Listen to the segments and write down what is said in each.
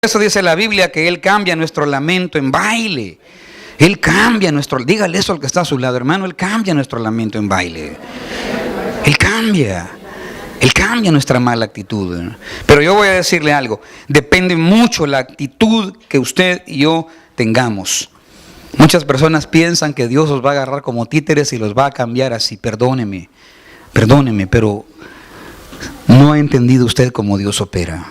Eso dice la Biblia, que Él cambia nuestro lamento en baile. Él cambia dígale eso al que está a su lado, hermano, Él cambia nuestro lamento en baile. Él cambia nuestra mala actitud. Pero yo voy a decirle algo, depende mucho la actitud que usted y yo tengamos. Muchas personas piensan que Dios los va a agarrar como títeres y los va a cambiar así. Perdóneme, pero no ha entendido usted cómo Dios opera.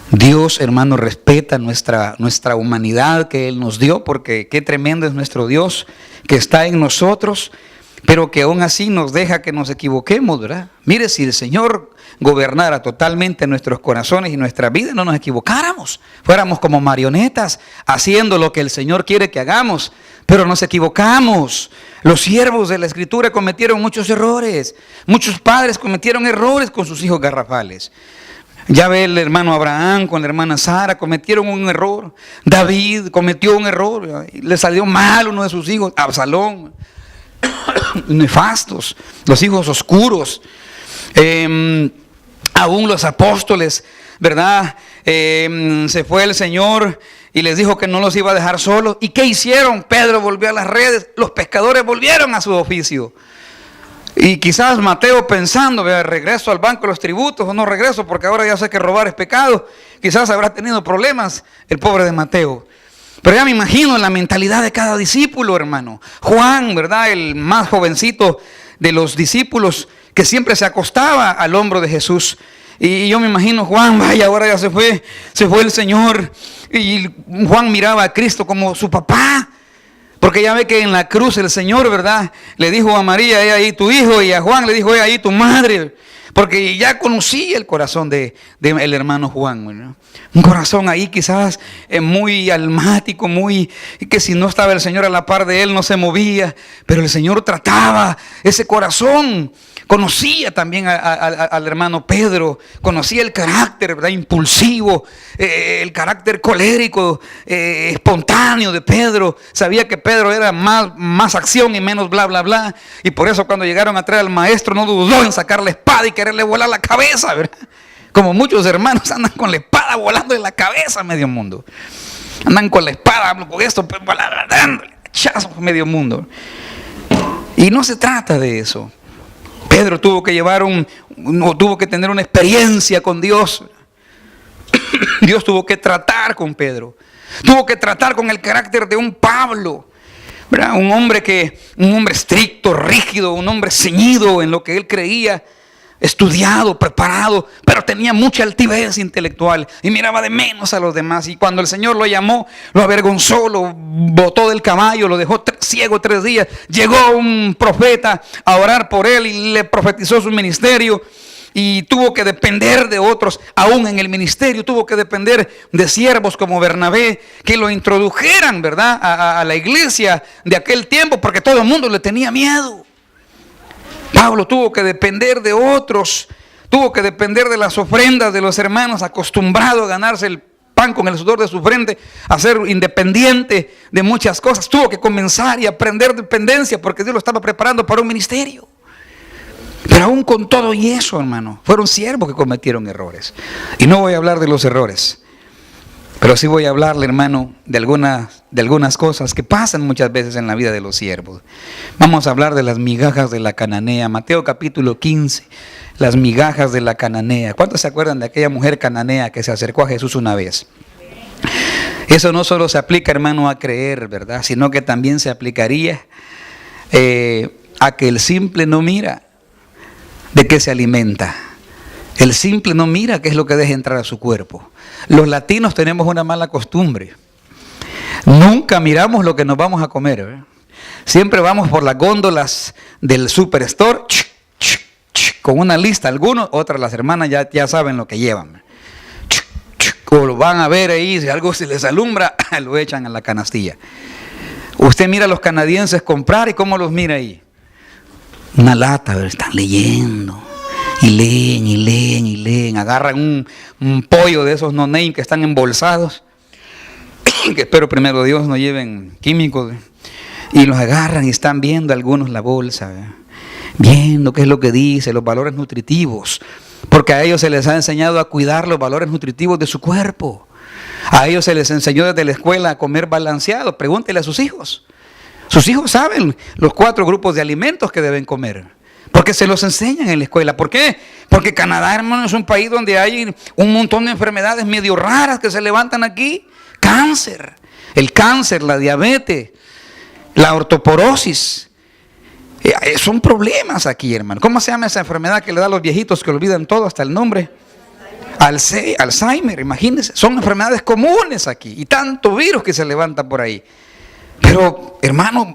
Dios, hermano, respeta nuestra humanidad que Él nos dio, porque qué tremendo es nuestro Dios que está en nosotros, pero que aún así nos deja que nos equivoquemos, ¿verdad? Mire, si el Señor gobernara totalmente nuestros corazones y nuestra vida, no nos equivocáramos, fuéramos como marionetas haciendo lo que el Señor quiere que hagamos, pero nos equivocamos. Los siervos de la Escritura cometieron muchos errores, muchos padres cometieron errores con sus hijos garrafales. Ya ve, el hermano Abraham con la hermana Sara cometieron un error. David cometió un error, le salió mal uno de sus hijos, Absalón. Nefastos, los hijos oscuros. Aún los apóstoles, ¿verdad? Se fue el Señor y les dijo que no los iba a dejar solos. ¿Y qué hicieron? Pedro volvió a las redes, los pescadores volvieron a su oficio. Y quizás Mateo pensando, regreso al banco de los tributos o no regreso porque ahora ya sé que robar es pecado. Quizás habrá tenido problemas el pobre de Mateo. Pero ya me imagino la mentalidad de cada discípulo, hermano. Juan, ¿verdad? El más jovencito de los discípulos que siempre se acostaba al hombro de Jesús. Y yo me imagino, Juan, vaya, ahora ya se fue el Señor. Y Juan miraba a Cristo como su papá. Porque ya ve que en la cruz el Señor, ¿verdad? Le dijo a María, he ahí tu hijo, y a Juan le dijo, he ahí tu madre. Porque ya conocía el corazón de el hermano Juan, ¿no? Un corazón ahí quizás muy almático, que si no estaba el Señor a la par de él no se movía. Pero el Señor trataba ese corazón. Conocía también al hermano Pedro, conocía el carácter, ¿verdad? Impulsivo, el carácter colérico, espontáneo de Pedro. Sabía que Pedro era más acción y menos bla, bla, bla. Y por eso cuando llegaron a traer al maestro no dudó en sacar la espada y quererle volar la cabeza, ¿verdad? Como muchos hermanos andan con la espada volando en la cabeza a medio mundo. Andan con la espada, con esto, pues, dándole hachazos a medio mundo. Y no se trata de eso. Pedro tuvo que tener una experiencia con Dios. Dios tuvo que tratar con Pedro. Tuvo que tratar con el carácter de un Pablo, ¿verdad? Un hombre estricto, rígido, un hombre ceñido en lo que él creía, estudiado, preparado, pero tenía mucha altivez intelectual y miraba de menos a los demás. Y cuando el Señor lo llamó, lo avergonzó, lo botó del caballo, lo dejó ciego 3 días. Llegó un profeta a orar por él y le profetizó su ministerio. Y tuvo que depender de otros, aún en el ministerio, tuvo que depender de siervos como Bernabé, que lo introdujeran, ¿verdad?, a la iglesia de aquel tiempo, porque todo el mundo le tenía miedo. Pablo tuvo que depender de otros, tuvo que depender de las ofrendas de los hermanos, acostumbrado a ganarse el pan con el sudor de su frente, a ser independiente de muchas cosas. Tuvo que comenzar y aprender dependencia porque Dios lo estaba preparando para un ministerio. Pero aún con todo y eso, hermano, fueron siervos que cometieron errores. Y no voy a hablar de los errores, pero sí voy a hablarle, hermano, de algunas cosas que pasan muchas veces en la vida de los siervos. Vamos a hablar de las migajas de la cananea. Mateo capítulo 15, las migajas de la cananea. ¿Cuántos se acuerdan de aquella mujer cananea que se acercó a Jesús una vez? Eso no solo se aplica, hermano, a creer, ¿verdad?, sino que también se aplicaría a que el simple no mira de qué se alimenta. El simple no mira qué es lo que deja entrar a su cuerpo. Los latinos tenemos una mala costumbre. Nunca miramos lo que nos vamos a comer, ¿verdad? Siempre vamos por las góndolas del superstore con una lista. Algunos, otras las hermanas ya saben lo que llevan. O lo van a ver ahí, si algo se les alumbra, lo echan a la canastilla. Usted mira a los canadienses comprar y cómo los mira ahí. Una lata, ¿verdad? Están leyendo. Y leen. Agarran un pollo de esos no name que están embolsados. Que espero primero Dios no lleven químicos. Y los agarran y están viendo algunos la bolsa, ¿verdad? Viendo qué es lo que dice, los valores nutritivos. Porque a ellos se les ha enseñado a cuidar los valores nutritivos de su cuerpo. A ellos se les enseñó desde la escuela a comer balanceado. Pregúntele a sus hijos. Sus hijos saben los 4 grupos de alimentos que deben comer, porque se los enseñan en la escuela. ¿Por qué? Porque Canadá, hermano, es un país donde hay un montón de enfermedades medio raras que se levantan aquí. Cáncer, el cáncer, la diabetes, la ortoporosis. Son problemas aquí, hermano. ¿Cómo se llama esa enfermedad que le da a los viejitos que olvidan todo, hasta el nombre? Alzheimer, imagínense. Son enfermedades comunes aquí y tanto virus que se levanta por ahí. Pero, hermano,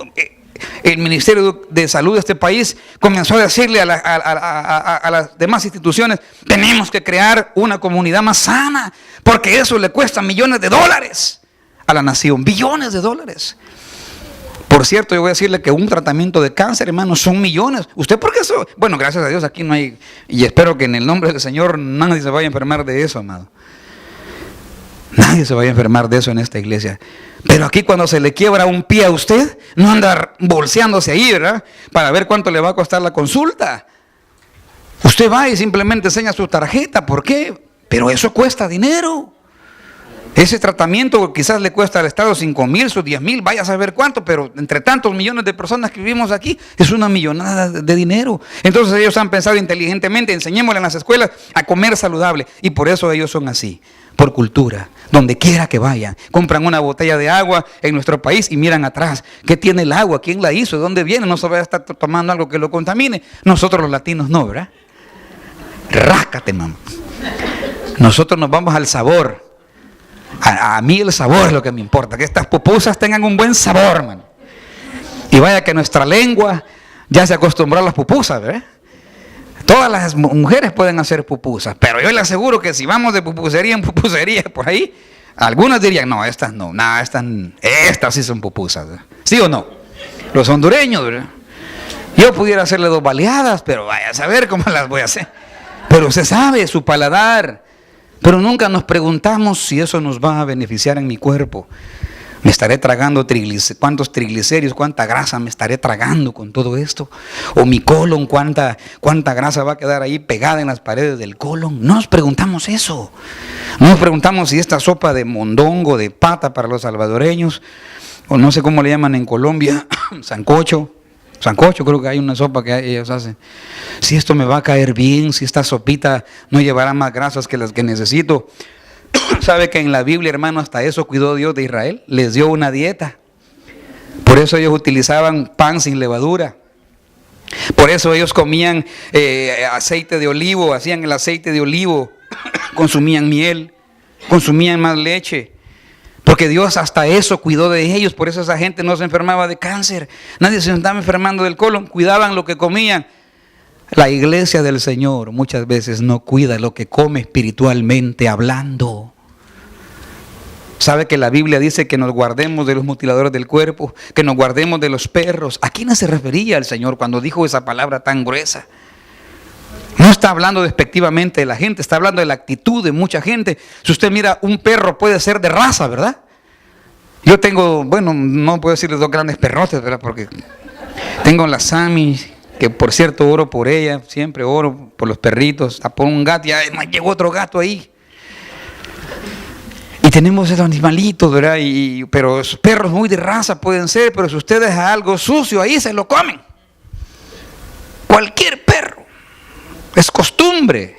el Ministerio de Salud de este país comenzó a decirle a las demás instituciones: tenemos que crear una comunidad más sana, porque eso le cuesta millones de dólares a la nación, billones de dólares. Por cierto, yo voy a decirle que un tratamiento de cáncer, hermano, son millones. ¿Usted por qué eso? Bueno, gracias a Dios aquí no hay, y espero que en el nombre del Señor nadie se vaya a enfermar de eso, amado. Nadie se vaya a enfermar de eso en esta iglesia. Pero aquí, cuando se le quiebra un pie a usted, no anda bolseándose ahí, ¿verdad?, para ver cuánto le va a costar la consulta. Usted va y simplemente enseña su tarjeta. ¿Por qué? Pero eso cuesta dinero. Ese tratamiento quizás le cuesta al Estado 5,000, sus 10,000, vaya a saber cuánto, pero entre tantos millones de personas que vivimos aquí, es una millonada de dinero. Entonces ellos han pensado inteligentemente: enseñémosle en las escuelas a comer saludable. Y por eso ellos son así, por cultura. Donde quiera que vayan, compran una botella de agua en nuestro país y miran atrás. ¿Qué tiene el agua? ¿Quién la hizo? ¿De dónde viene? No se vaya a estar tomando algo que lo contamine. Nosotros los latinos no, ¿verdad? Ráscate, mamá. Nosotros nos vamos al sabor. A mí el sabor es lo que me importa, que estas pupusas tengan un buen sabor, man. Y vaya que nuestra lengua ya se acostumbró a las pupusas, ¿verdad? Todas las mujeres pueden hacer pupusas, pero yo le aseguro que si vamos de pupusería en pupusería por ahí, algunas dirían: no, estas no, nada, estas sí son pupusas, ¿verdad? ¿Sí o no? Los hondureños, ¿verdad? Yo pudiera hacerle 2 baleadas, pero vaya a saber cómo las voy a hacer. Pero usted sabe, su paladar. Pero nunca nos preguntamos si eso nos va a beneficiar en mi cuerpo. ¿Me estaré tragando cuántos triglicéridos, cuánta grasa me estaré tragando con todo esto? ¿O mi colon, cuánta grasa va a quedar ahí pegada en las paredes del colon? No nos preguntamos eso. No nos preguntamos si esta sopa de mondongo, de pata para los salvadoreños, o no sé cómo le llaman en Colombia, sancocho creo que hay una sopa que ellos hacen. Si esto me va a caer bien, si esta sopita no llevará más grasas que las que necesito. ¿Sabe que en la Biblia, hermano, hasta eso cuidó Dios de Israel? Les dio una dieta. Por eso ellos utilizaban pan sin levadura. Por eso ellos comían aceite de olivo, hacían el aceite de olivo, consumían miel, consumían más leche. Porque Dios hasta eso cuidó de ellos. Por eso esa gente no se enfermaba de cáncer. Nadie se estaba enfermando del colon. Cuidaban lo que comían. La iglesia del Señor muchas veces no cuida lo que come espiritualmente hablando. ¿Sabe que la Biblia dice que nos guardemos de los mutiladores del cuerpo? Que nos guardemos de los perros. ¿A quién se refería el Señor cuando dijo esa palabra tan gruesa? No está hablando despectivamente de la gente, está hablando de la actitud de mucha gente. Si usted mira, un perro puede ser de raza, ¿verdad? Yo tengo, bueno, no puedo decirles 2 grandes perrotes, ¿verdad? Porque tengo la Sammy, que por cierto oro por ella, siempre oro por los perritos. Por un gato, ya llegó otro gato ahí. Y tenemos esos animalitos, ¿verdad? Pero esos perros muy de raza pueden ser, pero si usted deja algo sucio ahí, se lo comen. Cualquier perro. Es costumbre.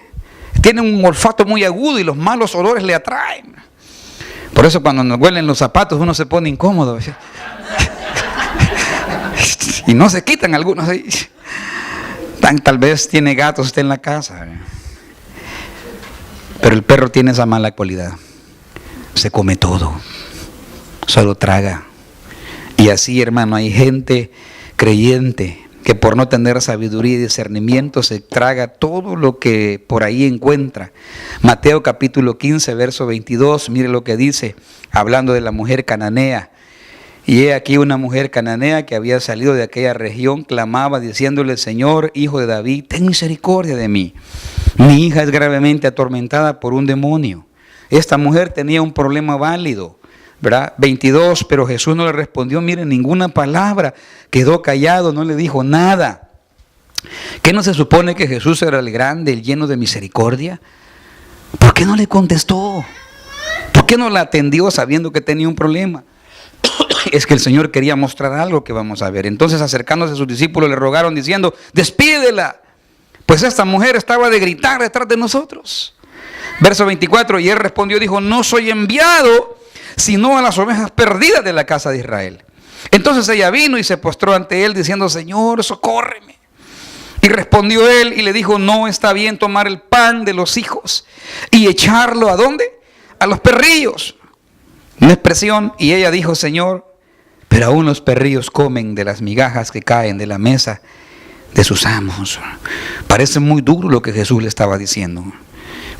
Tiene un olfato muy agudo y los malos olores le atraen. Por eso cuando nos huelen los zapatos uno se pone incómodo. Y no se quitan algunos ahí. Tal vez tiene gatos usted en la casa. Pero el perro tiene esa mala cualidad. Se come todo. Solo traga. Y así, hermano, hay gente creyente que por no tener sabiduría y discernimiento se traga todo lo que por ahí encuentra. Mateo capítulo 15, verso 22, mire lo que dice, hablando de la mujer cananea. Y he aquí una mujer cananea que había salido de aquella región, clamaba diciéndole: Señor, hijo de David, ten misericordia de mí. Mi hija es gravemente atormentada por un demonio. Esta mujer tenía un problema válido, ¿verdad? 22, pero Jesús no le respondió, miren, ninguna palabra, quedó callado, no le dijo nada. ¿Qué no se supone que Jesús era el grande, el lleno de misericordia? ¿Por qué no le contestó? ¿Por qué no la atendió sabiendo que tenía un problema? Es que el Señor quería mostrar algo que vamos a ver. Entonces, acercándose a sus discípulos, le rogaron diciendo: despídela, pues esta mujer estaba de gritar detrás de nosotros. Verso 24, y él respondió, dijo: no soy enviado sino a las ovejas perdidas de la casa de Israel. Entonces ella vino y se postró ante él diciendo: Señor, socórreme. Y respondió él y le dijo: no está bien tomar el pan de los hijos y echarlo ¿a dónde? A los perrillos. Una expresión. Y ella dijo: Señor, pero aún los perrillos comen de las migajas que caen de la mesa de sus amos. Parece muy duro lo que Jesús le estaba diciendo.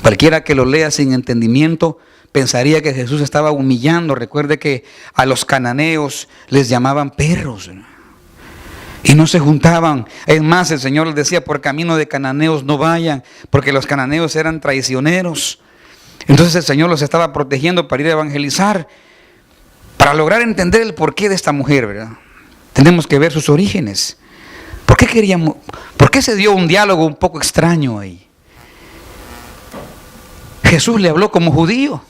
Cualquiera que lo lea sin entendimiento pensaría que Jesús estaba humillando. Recuerde que a los cananeos les llamaban perros y no se juntaban. Es más, el Señor les decía: por camino de cananeos no vayan, porque los cananeos eran traicioneros. Entonces el Señor los estaba protegiendo para ir a evangelizar, para lograr entender el porqué de esta mujer, ¿verdad? Tenemos que ver sus orígenes. ¿Por qué se dio un diálogo un poco extraño ahí? Jesús le habló como judío.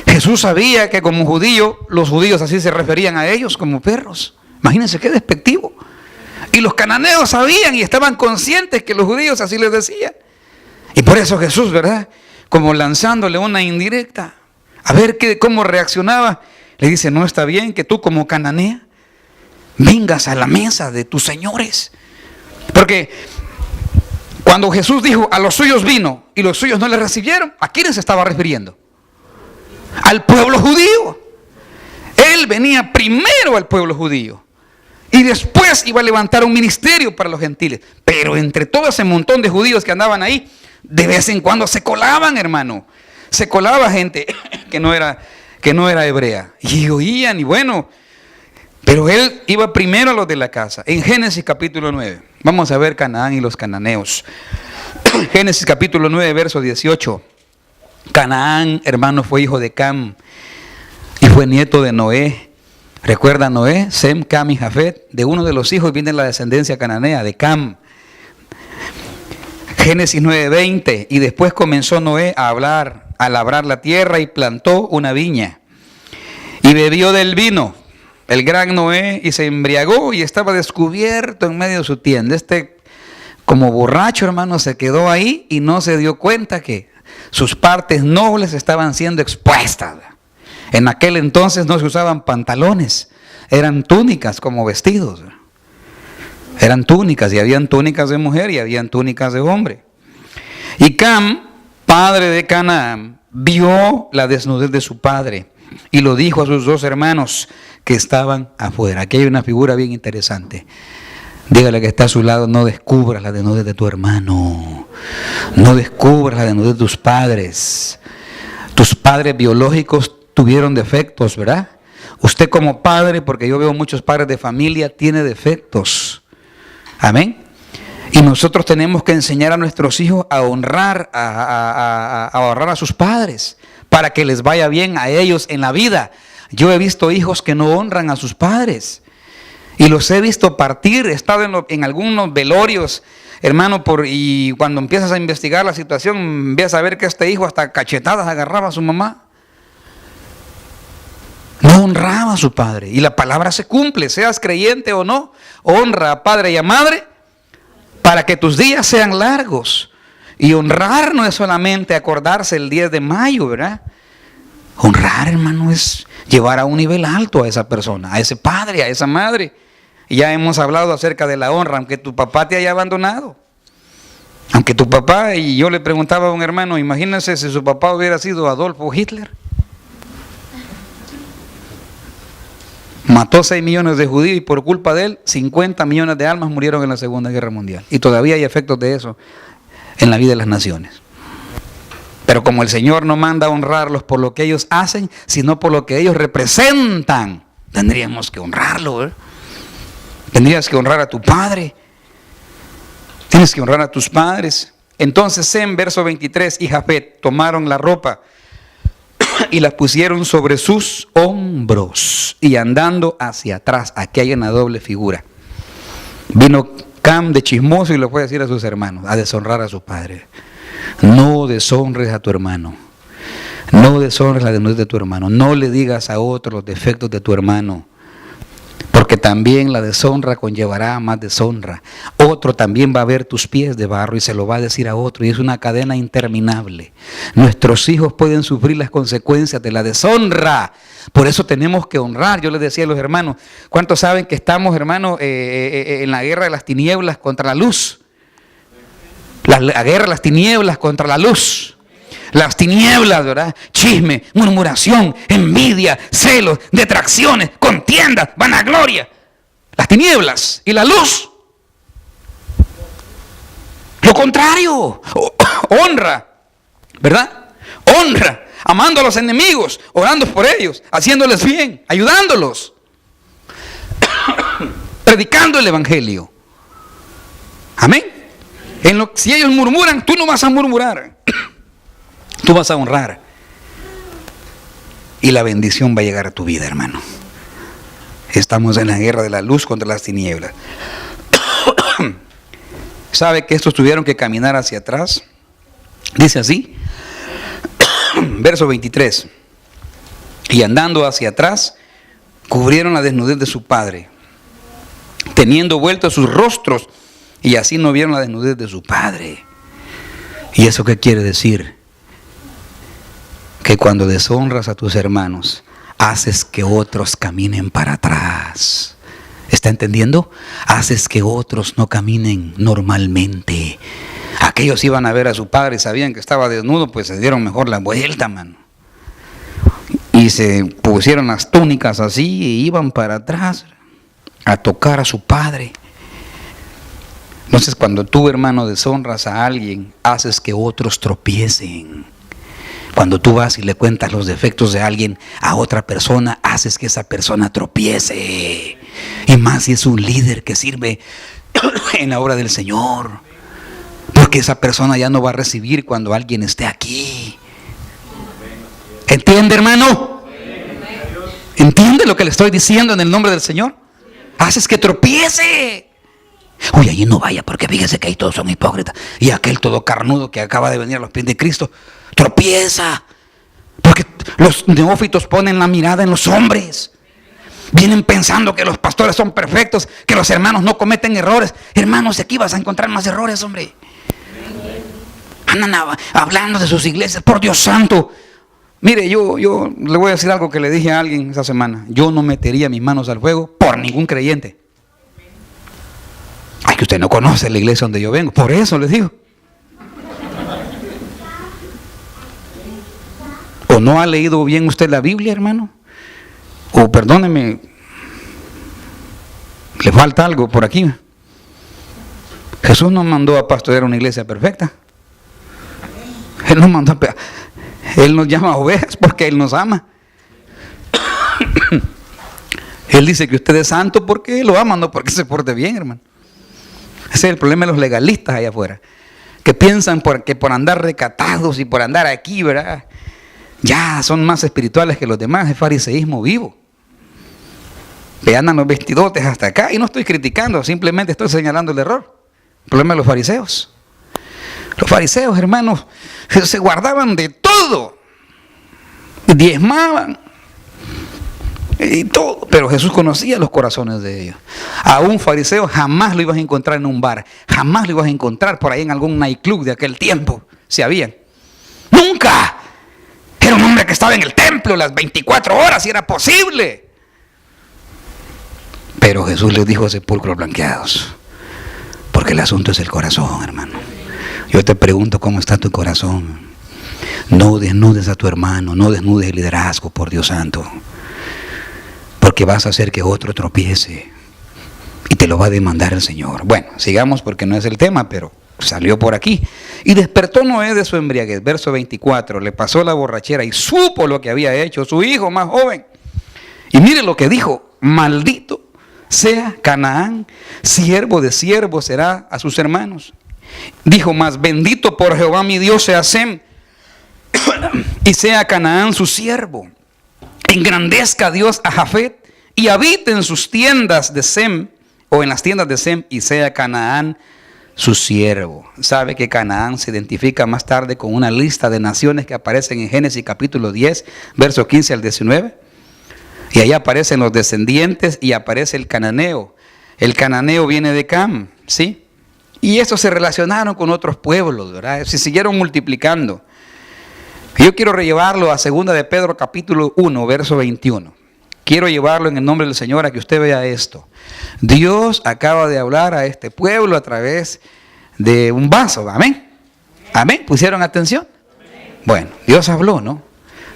Jesús sabía que como judío, los judíos así se referían a ellos, como perros. Imagínense qué despectivo. Y los cananeos sabían y estaban conscientes que los judíos así les decían. Y por eso Jesús, ¿verdad?, como lanzándole una indirecta, a ver cómo reaccionaba, le dice: no está bien que tú como cananea vengas a la mesa de tus señores. Porque cuando Jesús dijo: a los suyos vino y los suyos no le recibieron, ¿a quiénes se estaba refiriendo? Al pueblo judío. Él venía primero al pueblo judío y después iba a levantar un ministerio para los gentiles. Pero entre todo ese montón de judíos que andaban ahí, de vez en cuando se colaban, hermano. Se colaba gente que no era hebrea. Y oían, y bueno, pero él iba primero a los de la casa. En Génesis capítulo 9, vamos a ver Canaán y los cananeos. Génesis capítulo 9, verso 18. Canaán, hermano, fue hijo de Cam y fue nieto de Noé. ¿Recuerda Noé? Sem, Cam y Jafet. De uno de los hijos viene la descendencia cananea, de Cam. Génesis 9:20. Y después comenzó Noé a labrar la tierra y plantó una viña. Y bebió del vino el gran Noé y se embriagó y estaba descubierto en medio de su tienda. Como borracho, hermano, se quedó ahí y no se dio cuenta que sus partes nobles estaban siendo expuestas. En aquel entonces no se usaban pantalones, eran túnicas como vestidos. Eran túnicas, y habían túnicas de mujer y habían túnicas de hombre. Y Cam, padre de Canaán, vio la desnudez de su padre y lo dijo a sus dos hermanos que estaban afuera. Aquí hay una figura bien interesante. Dígale que está a su lado: no descubras la desnudez de tu hermano. No descubras la desnudez de tus padres. Tus padres biológicos tuvieron defectos, ¿verdad? Usted como padre, porque yo veo muchos padres de familia, tiene defectos. Amén. Y nosotros tenemos que enseñar a nuestros hijos a honrar a sus padres, para que les vaya bien a ellos en la vida. Yo he visto hijos que no honran a sus padres y los he visto partir. He estado en algunos velorios, hermano, y cuando empiezas a investigar la situación, ves a ver que este hijo hasta cachetadas agarraba a su mamá. No honraba a su padre. Y la palabra se cumple, seas creyente o no. Honra a padre y a madre para que tus días sean largos. Y honrar no es solamente acordarse el 10 de mayo, ¿verdad? Honrar, hermano, es llevar a un nivel alto a esa persona, a ese padre, a esa madre. Y ya hemos hablado acerca de la honra, aunque tu papá te haya abandonado. Aunque tu papá, y yo le preguntaba a un hermano, imagínense si su papá hubiera sido Adolfo Hitler. Mató 6 millones de judíos y por culpa de él 50 millones de almas murieron en la Segunda Guerra Mundial. Y todavía hay efectos de eso en la vida de las naciones. Pero como el Señor no manda a honrarlos por lo que ellos hacen, sino por lo que ellos representan, tendríamos que honrarlo, ¿eh? Tendrías que honrar a tu padre. Tienes que honrar a tus padres. Entonces Sem, verso 23, y Jafet tomaron la ropa y la pusieron sobre sus hombros y andando hacia atrás. Aquí hay una doble figura. Vino Cam de chismoso y le fue a decir a sus hermanos, a deshonrar a su padre. No deshonres a tu hermano. No deshonres la desnudez de tu hermano. No le digas a otro los defectos de tu hermano, porque también la deshonra conllevará más deshonra. Otro también va a ver tus pies de barro y se lo va a decir a otro, y es una cadena interminable. Nuestros hijos pueden sufrir las consecuencias de la deshonra. Por eso tenemos que honrar. Yo les decía a los hermanos, ¿cuántos saben que estamos, hermanos, en la guerra de las tinieblas contra la luz? La guerra de las tinieblas contra la luz. Las tinieblas, ¿verdad? Chisme, murmuración, envidia, celos, detracciones, contiendas, vanagloria. Las tinieblas y la luz. Lo contrario, honra, ¿verdad? Honra, amando a los enemigos, orando por ellos, haciéndoles bien, ayudándolos, predicando el evangelio. Amén. Si ellos murmuran, tú no vas a murmurar. Tú vas a honrar. Y la bendición va a llegar a tu vida, hermano. Estamos en la guerra de la luz contra las tinieblas. ¿Sabe que estos tuvieron que caminar hacia atrás? Dice así, verso 23. Y andando hacia atrás, cubrieron la desnudez de su padre, teniendo vueltos sus rostros, y así no vieron la desnudez de su padre. ¿Y eso qué quiere decir? Que cuando deshonras a tus hermanos, haces que otros caminen para atrás. ¿Está entendiendo? Haces que otros no caminen normalmente. Aquellos iban a ver a su padre y sabían que estaba desnudo, pues se dieron mejor la vuelta, mano. Y se pusieron las túnicas así y iban para atrás a tocar a su padre. Entonces, cuando tú, hermano, deshonras a alguien, haces que otros tropiecen. Cuando tú vas y le cuentas los defectos de alguien a otra persona, haces que esa persona tropiece. Y más si es un líder que sirve en la obra del Señor. Porque esa persona ya no va a recibir cuando alguien esté aquí. ¿Entiende, hermano? ¿Entiende lo que le estoy diciendo en el nombre del Señor? Haces que tropiece. Uy, allí no vaya, porque fíjese que ahí todos son hipócritas. Y aquel todo carnudo que acaba de venir a los pies de Cristo tropieza. Porque los neófitos ponen la mirada en los hombres. Vienen pensando que los pastores son perfectos, que los hermanos no cometen errores. Hermanos, aquí vas a encontrar más errores, hombre. Andan hablando de sus iglesias, por Dios santo. Mire, yo le voy a decir algo que le dije a alguien esa semana. Yo no metería mis manos al fuego por ningún creyente. Ay, que usted no conoce la iglesia donde yo vengo. Por eso les digo. ¿O no ha leído bien usted la Biblia, hermano? O perdóneme, le falta algo por aquí. Jesús nos mandó a pastorear una iglesia perfecta. Él nos mandó Él nos llama ovejas porque Él nos ama. Él dice que usted es santo porque lo ama, no porque se porte bien, hermano. Ese es el problema de los legalistas allá afuera, que piensan que por andar recatados y por andar aquí, ¿verdad?, ya son más espirituales que los demás. Es fariseísmo vivo. Le andan los vestidotes hasta acá. Y no estoy criticando, simplemente estoy señalando el error. El problema de los fariseos. Los fariseos, hermanos, se guardaban de todo. Diezmaban. Y todo. Pero Jesús conocía los corazones de ellos. A un fariseo jamás lo ibas a encontrar en un bar. Jamás lo ibas a encontrar por ahí en algún nightclub de aquel tiempo. Si había. ¡Nunca! Era un hombre que estaba en el templo las 24 horas y era posible. Pero Jesús les dijo sepulcros blanqueados. Porque el asunto es el corazón, hermano. Yo te pregunto cómo está tu corazón. No desnudes a tu hermano, no desnudes el liderazgo, por Dios santo. Porque vas a hacer que otro tropiece. Y te lo va a demandar el Señor. Bueno, sigamos porque no es el tema, pero salió por aquí. Y despertó Noé de su embriaguez. Verso 24. Le pasó la borrachera y supo lo que había hecho su hijo más joven. Y mire lo que dijo: maldito sea Canaán, siervo de siervos será a sus hermanos. Dijo más: bendito por Jehová mi Dios sea Sem, y sea Canaán su siervo. Engrandezca Dios a Jafet y habite en sus tiendas de Sem, o en las tiendas de Sem, y sea Canaán su siervo. ¿Sabe que Canaán se identifica más tarde con una lista de naciones que aparecen en Génesis capítulo 10, versos 15 al 19? Y ahí aparecen los descendientes y aparece el cananeo. El cananeo viene de Cam, ¿sí? Y estos se relacionaron con otros pueblos, ¿verdad? Se siguieron multiplicando. Yo quiero llevarlo a 2 de Pedro capítulo 1, verso 21. Quiero llevarlo en el nombre del Señor a que usted vea esto. Dios acaba de hablar a este pueblo a través de un vaso. Amén. Amén. ¿Pusieron atención? Bueno, Dios habló, ¿no?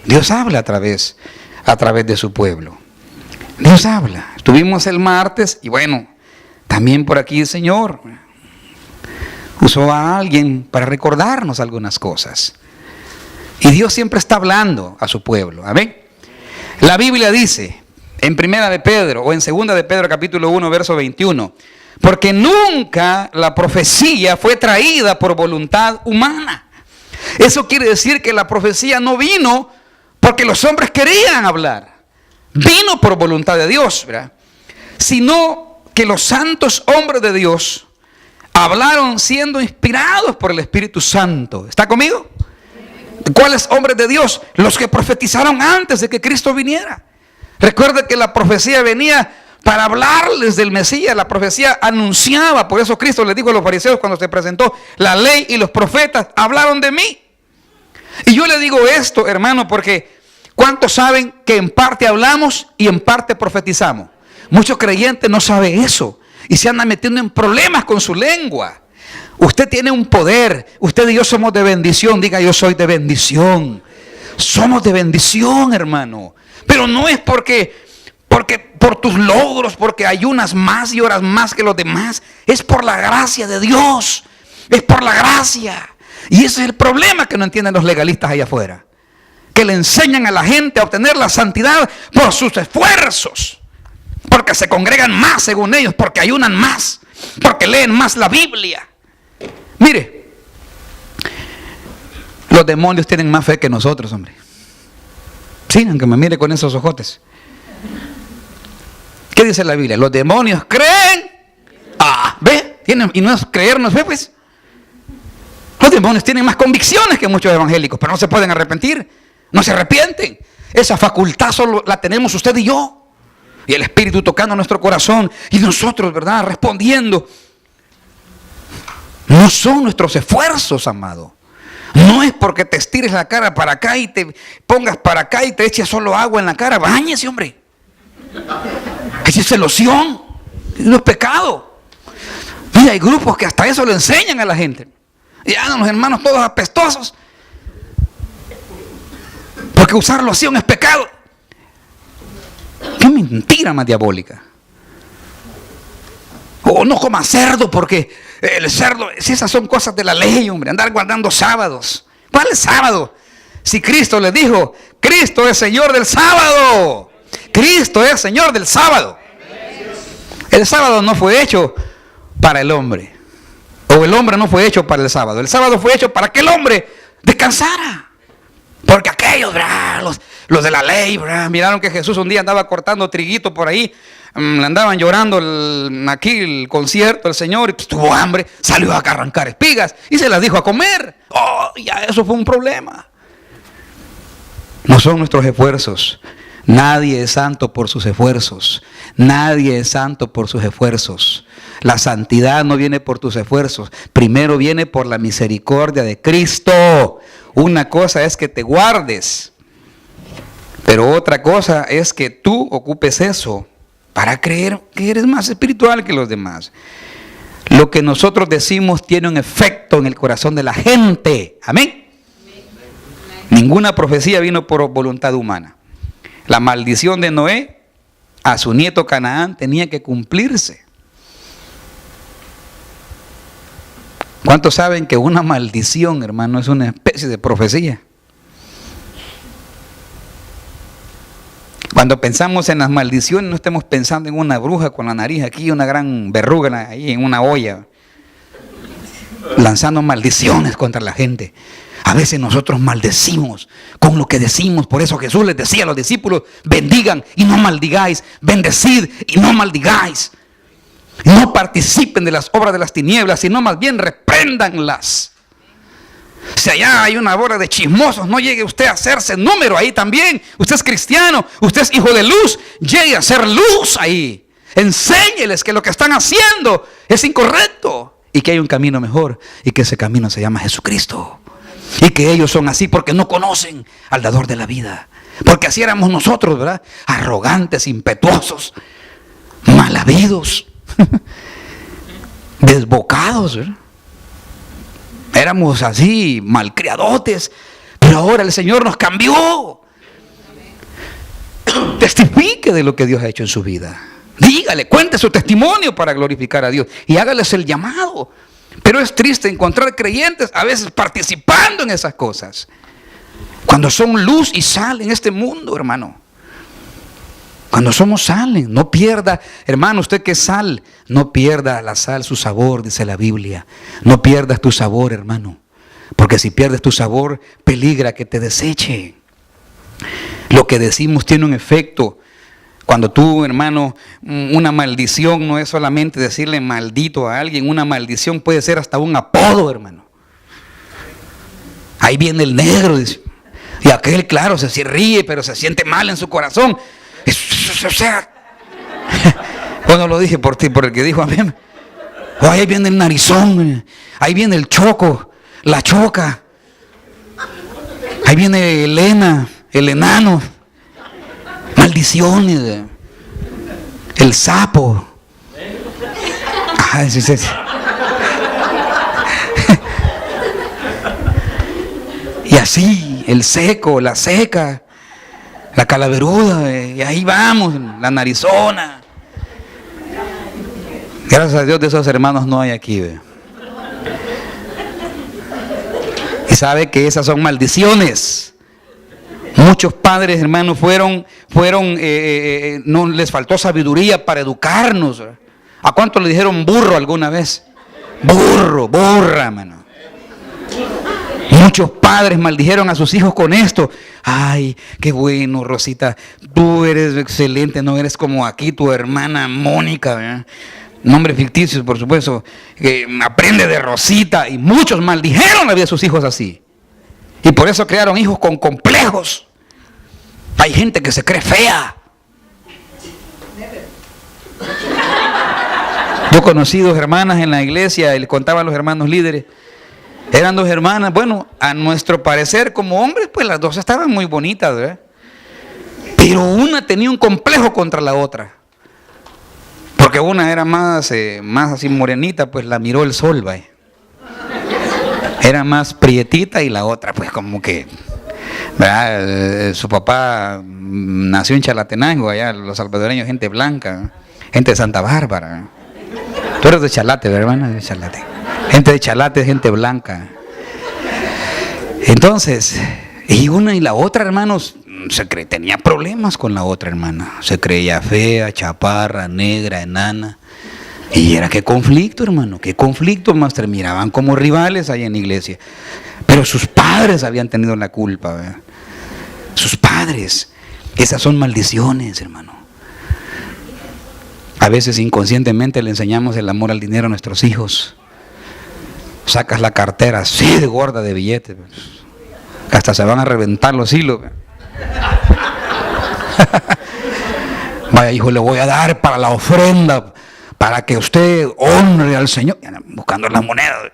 Dios habla a través de su pueblo. Dios habla. Estuvimos el martes y bueno, también por aquí el Señor usó a alguien para recordarnos algunas cosas. Y Dios siempre está hablando a su pueblo. Amén. La Biblia dice en 1 de Pedro o en 2 de Pedro capítulo 1 verso 21, porque nunca la profecía fue traída por voluntad humana. Eso quiere decir que la profecía no vino porque los hombres querían hablar. Vino por voluntad de Dios, ¿verdad? Sino que los santos hombres de Dios hablaron siendo inspirados por el Espíritu Santo. ¿Está conmigo? ¿Cuáles hombres de Dios? Los que profetizaron antes de que Cristo viniera. Recuerde que la profecía venía para hablarles del Mesías. La profecía anunciaba. Por eso Cristo les dijo a los fariseos cuando se presentó: la ley y los profetas hablaron de mí. Y yo le digo esto, hermano, porque ¿cuántos saben que en parte hablamos y en parte profetizamos? Muchos creyentes no saben eso y se andan metiendo en problemas con su lengua. Usted tiene un poder. Usted y yo somos de bendición. Diga: yo soy de bendición. Somos de bendición, hermano. Pero no es porque por tus logros, porque ayunas más y oras más que los demás. Es por la gracia de Dios. Es por la gracia. Y ese es el problema que no entienden los legalistas allá afuera. Que le enseñan a la gente a obtener la santidad por sus esfuerzos. Porque se congregan más según ellos. Porque ayunan más. Porque leen más la Biblia. Mire, los demonios tienen más fe que nosotros, hombre. Sí, aunque me mire con esos ojotes. ¿Qué dice la Biblia? Los demonios creen. ¿Ve? Y no es creer, no es fe, pues. Los demonios tienen más convicciones que muchos evangélicos, pero no se pueden arrepentir. No se arrepienten. Esa facultad solo la tenemos usted y yo. Y el Espíritu tocando nuestro corazón. Y nosotros, ¿verdad? Respondiendo. No son nuestros esfuerzos, amado. No es porque te estires la cara para acá y te pongas para acá y te eches solo agua en la cara. Báñese, hombre. Échese loción. No es pecado. Mira, hay grupos que hasta eso le enseñan a la gente. Y andan los hermanos todos apestosos. Porque usar loción es pecado. Qué mentira más diabólica. O no coma cerdo porque el cerdo, si esas son cosas de la ley, hombre, andar guardando sábados. ¿Cuál es sábado? Si Cristo les dijo: Cristo es Señor del sábado. Cristo es Señor del sábado. El sábado no fue hecho para el hombre. O el hombre no fue hecho para el sábado. El sábado fue hecho para que el hombre descansara. Porque aquellos, los de la ley, miraron que Jesús un día andaba cortando triguito por ahí. Le andaban llorando aquí el concierto del Señor. Y pues tuvo hambre, salió a arrancar espigas y se las dijo a comer. Ya eso fue un problema. No son nuestros esfuerzos. Nadie es santo por sus esfuerzos. Nadie es santo por sus esfuerzos. La santidad no viene por tus esfuerzos. Primero viene por la misericordia de Cristo. Una cosa es que te guardes, pero otra cosa es que tú ocupes eso para creer que eres más espiritual que los demás. Lo que nosotros decimos tiene un efecto en el corazón de la gente. Amén. Ninguna profecía vino por voluntad humana. La maldición de Noé a su nieto Canaán tenía que cumplirse. ¿Cuántos saben que una maldición, hermano, es una especie de profecía? Cuando pensamos en las maldiciones, no estemos pensando en una bruja con la nariz aquí, una gran verruga ahí en una olla, lanzando maldiciones contra la gente. A veces nosotros maldecimos con lo que decimos. Por eso Jesús les decía a los discípulos: bendigan y no maldigáis, bendecid y no maldigáis. No participen de las obras de las tinieblas, sino más bien repréndanlas. Si allá hay una bola de chismosos, no llegue usted a hacerse número ahí también. Usted es cristiano, usted es hijo de luz, llegue a ser luz ahí. Enséñeles que lo que están haciendo es incorrecto y que hay un camino mejor y que ese camino se llama Jesucristo. Y que ellos son así porque no conocen al dador de la vida. Porque así éramos nosotros, ¿verdad? Arrogantes, impetuosos, mal habidos, desbocados, ¿verdad? Éramos así, malcriadotes. Pero ahora el Señor nos cambió. Testifique de lo que Dios ha hecho en su vida. Dígale, cuente su testimonio para glorificar a Dios. Y hágales el llamado. Pero es triste encontrar creyentes a veces participando en esas cosas. Cuando son luz y sal en este mundo, hermano. Cuando somos sal, no pierda, hermano, usted que es sal, no pierda la sal su sabor, dice la Biblia. No pierdas tu sabor, hermano. Porque si pierdes tu sabor, peligra que te deseche. Lo que decimos tiene un efecto. Cuando tú, hermano, una maldición no es solamente decirle maldito a alguien. Una maldición puede ser hasta un apodo, hermano. Ahí viene el negro, dice. Y aquel, claro, se ríe, pero se siente mal en su corazón. O sea, bueno, lo dije por ti, por el que dijo a mí. Oh, ahí viene el narizón, ahí viene el choco, la choca. Ahí viene Elena, el enano. Maldiciones. El sapo. Ay, sí, sí. Y así, el seco, la seca. La calaveruda, y ahí vamos, la narizona. Gracias a Dios de esos hermanos no hay aquí. Y sabe que esas son maldiciones. Muchos padres, hermanos, no les faltó sabiduría para educarnos. ¿A cuánto le dijeron burro alguna vez? Burro, burra, hermano. Muchos padres maldijeron a sus hijos con esto. Ay, qué bueno, Rosita, tú eres excelente, no eres como aquí tu hermana Mónica, ¿verdad? Nombre ficticio, por supuesto. Aprende de Rosita. Y muchos maldijeron la vida de sus hijos así. Y por eso crearon hijos con complejos. Hay gente que se cree fea. Yo conocí dos hermanas en la iglesia y les contaba a los hermanos líderes. Eran dos hermanas, bueno, a nuestro parecer como hombres, pues las dos estaban muy bonitas, ¿verdad? Pero una tenía un complejo contra la otra. Porque una era más así morenita, pues la miró el sol, ¿vale? Era más prietita y la otra, pues como que, ¿verdad? Su papá nació en Chalatenango, allá los salvadoreños, gente blanca, gente de Santa Bárbara. Tú eres de Chalate, ¿verdad, hermana? De Chalate. Gente de Chalate, gente blanca. Entonces, y una y la otra, hermanos, tenía problemas con la otra hermana. Se creía fea, chaparra, negra, enana. Y era qué conflicto, hermano, qué conflicto, más miraban como rivales ahí en la iglesia. Pero sus padres habían tenido la culpa, ¿verdad? Sus padres. Esas son maldiciones, hermano. A veces inconscientemente le enseñamos el amor al dinero a nuestros hijos. Sacas la cartera así de gorda de billetes, hasta se van a reventar los hilos. Vaya, hijo, le voy a dar para la ofrenda, para que usted honre al Señor. Buscando las monedas.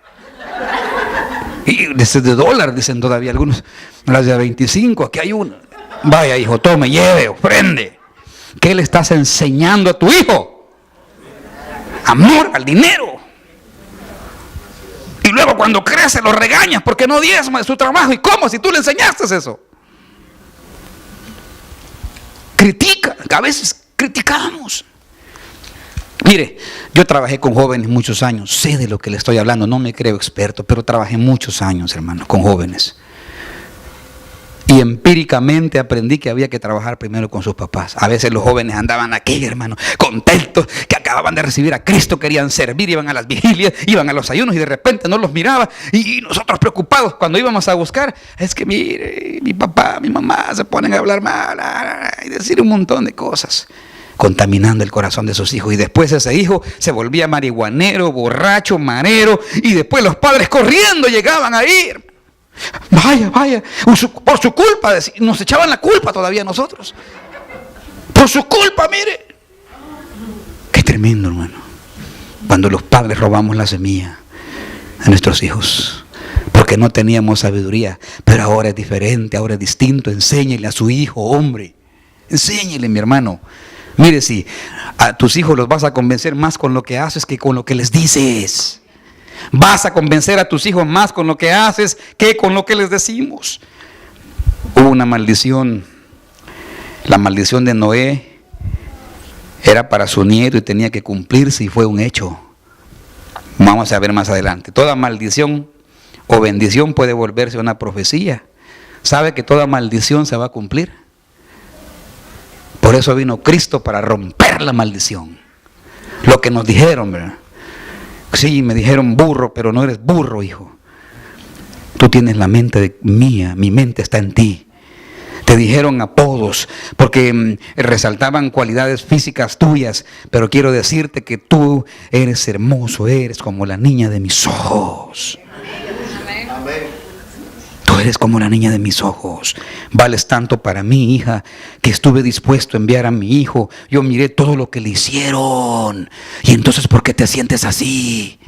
Y desde de dólar, dicen todavía algunos. Las de 25, aquí hay una. Vaya, hijo, tome, lleve, ofrende. ¿Qué le estás enseñando a tu hijo? Amor al dinero. Y luego cuando crece lo regañas porque no diezma de su trabajo. ¿Y cómo? Si tú le enseñaste eso. Critica, a veces criticamos. Mire, yo trabajé con jóvenes muchos años, sé de lo que le estoy hablando, no me creo experto, pero trabajé muchos años, hermano, con jóvenes. Y empíricamente aprendí que había que trabajar primero con sus papás. A veces los jóvenes andaban aquí, hermano, contentos, que acababan de recibir a Cristo, querían servir, iban a las vigilias, iban a los ayunos y de repente no los miraba. Y nosotros preocupados cuando íbamos a buscar, es que mire, mi papá, mi mamá se ponen a hablar mal y decir un montón de cosas. contaminando el corazón de sus hijos. Y después ese hijo se volvía marihuanero, borracho, marero, y después los padres corriendo llegaban a ir. Vaya, por su culpa, nos echaban la culpa todavía nosotros. Por su culpa, mire. Qué tremendo, hermano. Cuando los padres robamos la semilla a nuestros hijos, porque no teníamos sabiduría. Pero ahora es diferente, ahora es distinto. Enséñele a su hijo, hombre. Enséñele, mi hermano. Mire, si a tus hijos los vas a convencer más con lo que haces que con lo que les dices. Vas a convencer a tus hijos más con lo que haces que con lo que les decimos. Hubo una maldición. La maldición de Noé era para su nieto y tenía que cumplirse, y fue un hecho. Vamos a ver más adelante. Toda maldición o bendición puede volverse una profecía. ¿Sabe que toda maldición se va a cumplir? Por eso vino Cristo, para romper la maldición. Lo que nos dijeron, ¿verdad? Sí, me dijeron burro, pero no eres burro, hijo. Tú tienes la mente mía, mi mente está en ti. Te dijeron apodos porque resaltaban cualidades físicas tuyas, pero quiero decirte que tú eres hermoso, eres como la niña de mis ojos. Tú eres como la niña de mis ojos. Vales tanto para mí, hija, que estuve dispuesto a enviar a mi hijo. Yo miré todo lo que le hicieron. Y entonces, ¿por qué te sientes así?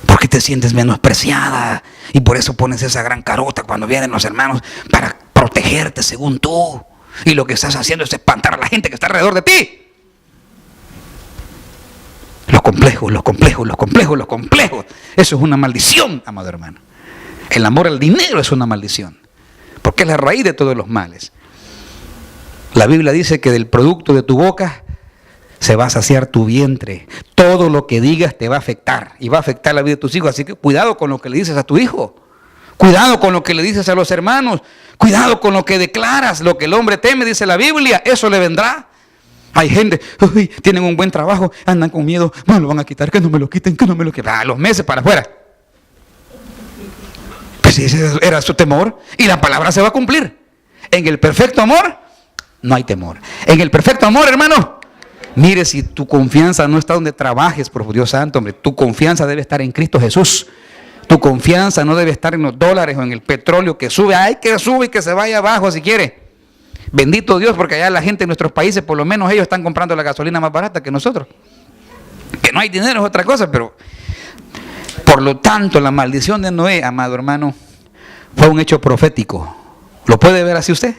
¿Por qué te sientes menospreciada? Y por eso pones esa gran carota cuando vienen los hermanos para protegerte según tú. Y lo que estás haciendo es espantar a la gente que está alrededor de ti. Los complejos. Eso es una maldición, amado hermano. El amor al dinero es una maldición, porque es la raíz de todos los males. La Biblia dice que del producto de tu boca se va a saciar tu vientre. Todo lo que digas te va a afectar, y va a afectar la vida de tus hijos. Así que cuidado con lo que le dices a tu hijo. Cuidado con lo que le dices a los hermanos. Cuidado con lo que declaras. Lo que el hombre teme, dice la Biblia, eso le vendrá. Hay gente, tienen un buen trabajo, andan con miedo, me lo van a quitar, que no me lo quiten, que no me lo quiten. A los meses para afuera. Pues ese era su temor, y la palabra se va a cumplir. En el perfecto amor no hay temor. En el perfecto amor, hermano, mire, si tu confianza no está donde trabajes, por Dios santo, hombre, tu confianza debe estar en Cristo Jesús. Tu confianza no debe estar en los dólares o en el petróleo que sube. Ay, que sube y que se vaya abajo si quiere. Bendito Dios, porque allá la gente en nuestros países, por lo menos ellos están comprando la gasolina más barata que nosotros. Que no hay dinero es otra cosa, pero por lo tanto la maldición de Noé, amado hermano, fue un hecho profético. ¿Lo puede ver así usted?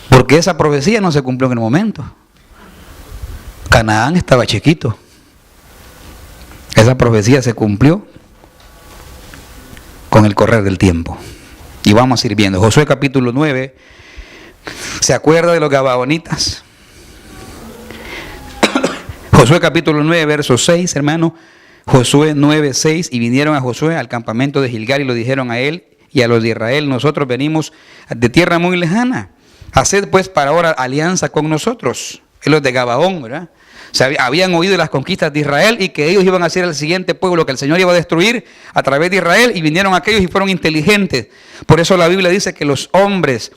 Porque esa profecía no se cumplió en el momento. Canaán estaba chiquito. Esa profecía se cumplió con el correr del tiempo. Y vamos a ir viendo. Josué capítulo 9. ¿Se acuerda de los gabaonitas? Josué capítulo 9, verso 6, hermano. Josué 9, 6. Y vinieron a Josué al campamento de Gilgal y lo dijeron a él y a los de Israel: nosotros venimos de tierra muy lejana. Haced pues para ahora alianza con nosotros. Es los de Gabaón, ¿verdad? O sea, habían oído las conquistas de Israel y que ellos iban a ser el siguiente pueblo que el Señor iba a destruir a través de Israel, y vinieron aquellos y fueron inteligentes. Por eso la Biblia dice que los hombres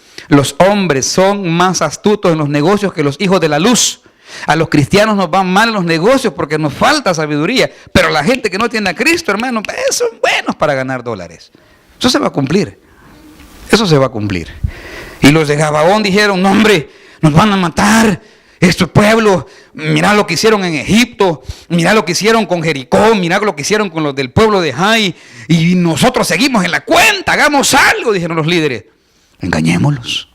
son más astutos en los negocios que los hijos de la luz. A los cristianos nos van mal en los negocios porque nos falta sabiduría, pero la gente que no tiene a Cristo, hermano, son buenos para ganar dólares. Eso se va a cumplir. Eso se va a cumplir. Y los de Gabaón dijeron: no, hombre, nos van a matar. Este pueblo, mirá lo que hicieron en Egipto, mirá lo que hicieron con Jericó, mirá lo que hicieron con los del pueblo de Jai, y nosotros seguimos en la cuenta, hagamos algo, dijeron los líderes. Engañémoslos,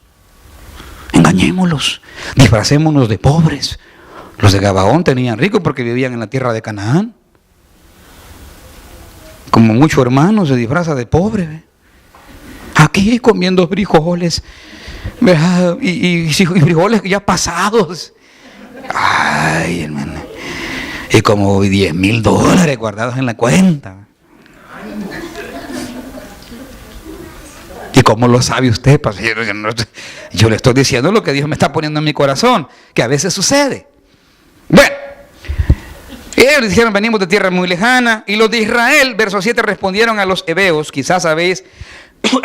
disfracémonos de pobres. Los de Gabaón tenían ricos porque vivían en la tierra de Canaán. Como mucho hermano se disfraza de pobre. Aquí comiendo frijoles, y frijoles ya pasados. Ay, hermano. Y como $10,000 guardados en la cuenta. ¿Y cómo lo sabe usted? Yo le estoy diciendo lo que Dios me está poniendo en mi corazón, que a veces sucede. Bueno, ellos dijeron: venimos de tierra muy lejana. Y los de Israel, verso 7, respondieron a los heveos: quizás sabéis,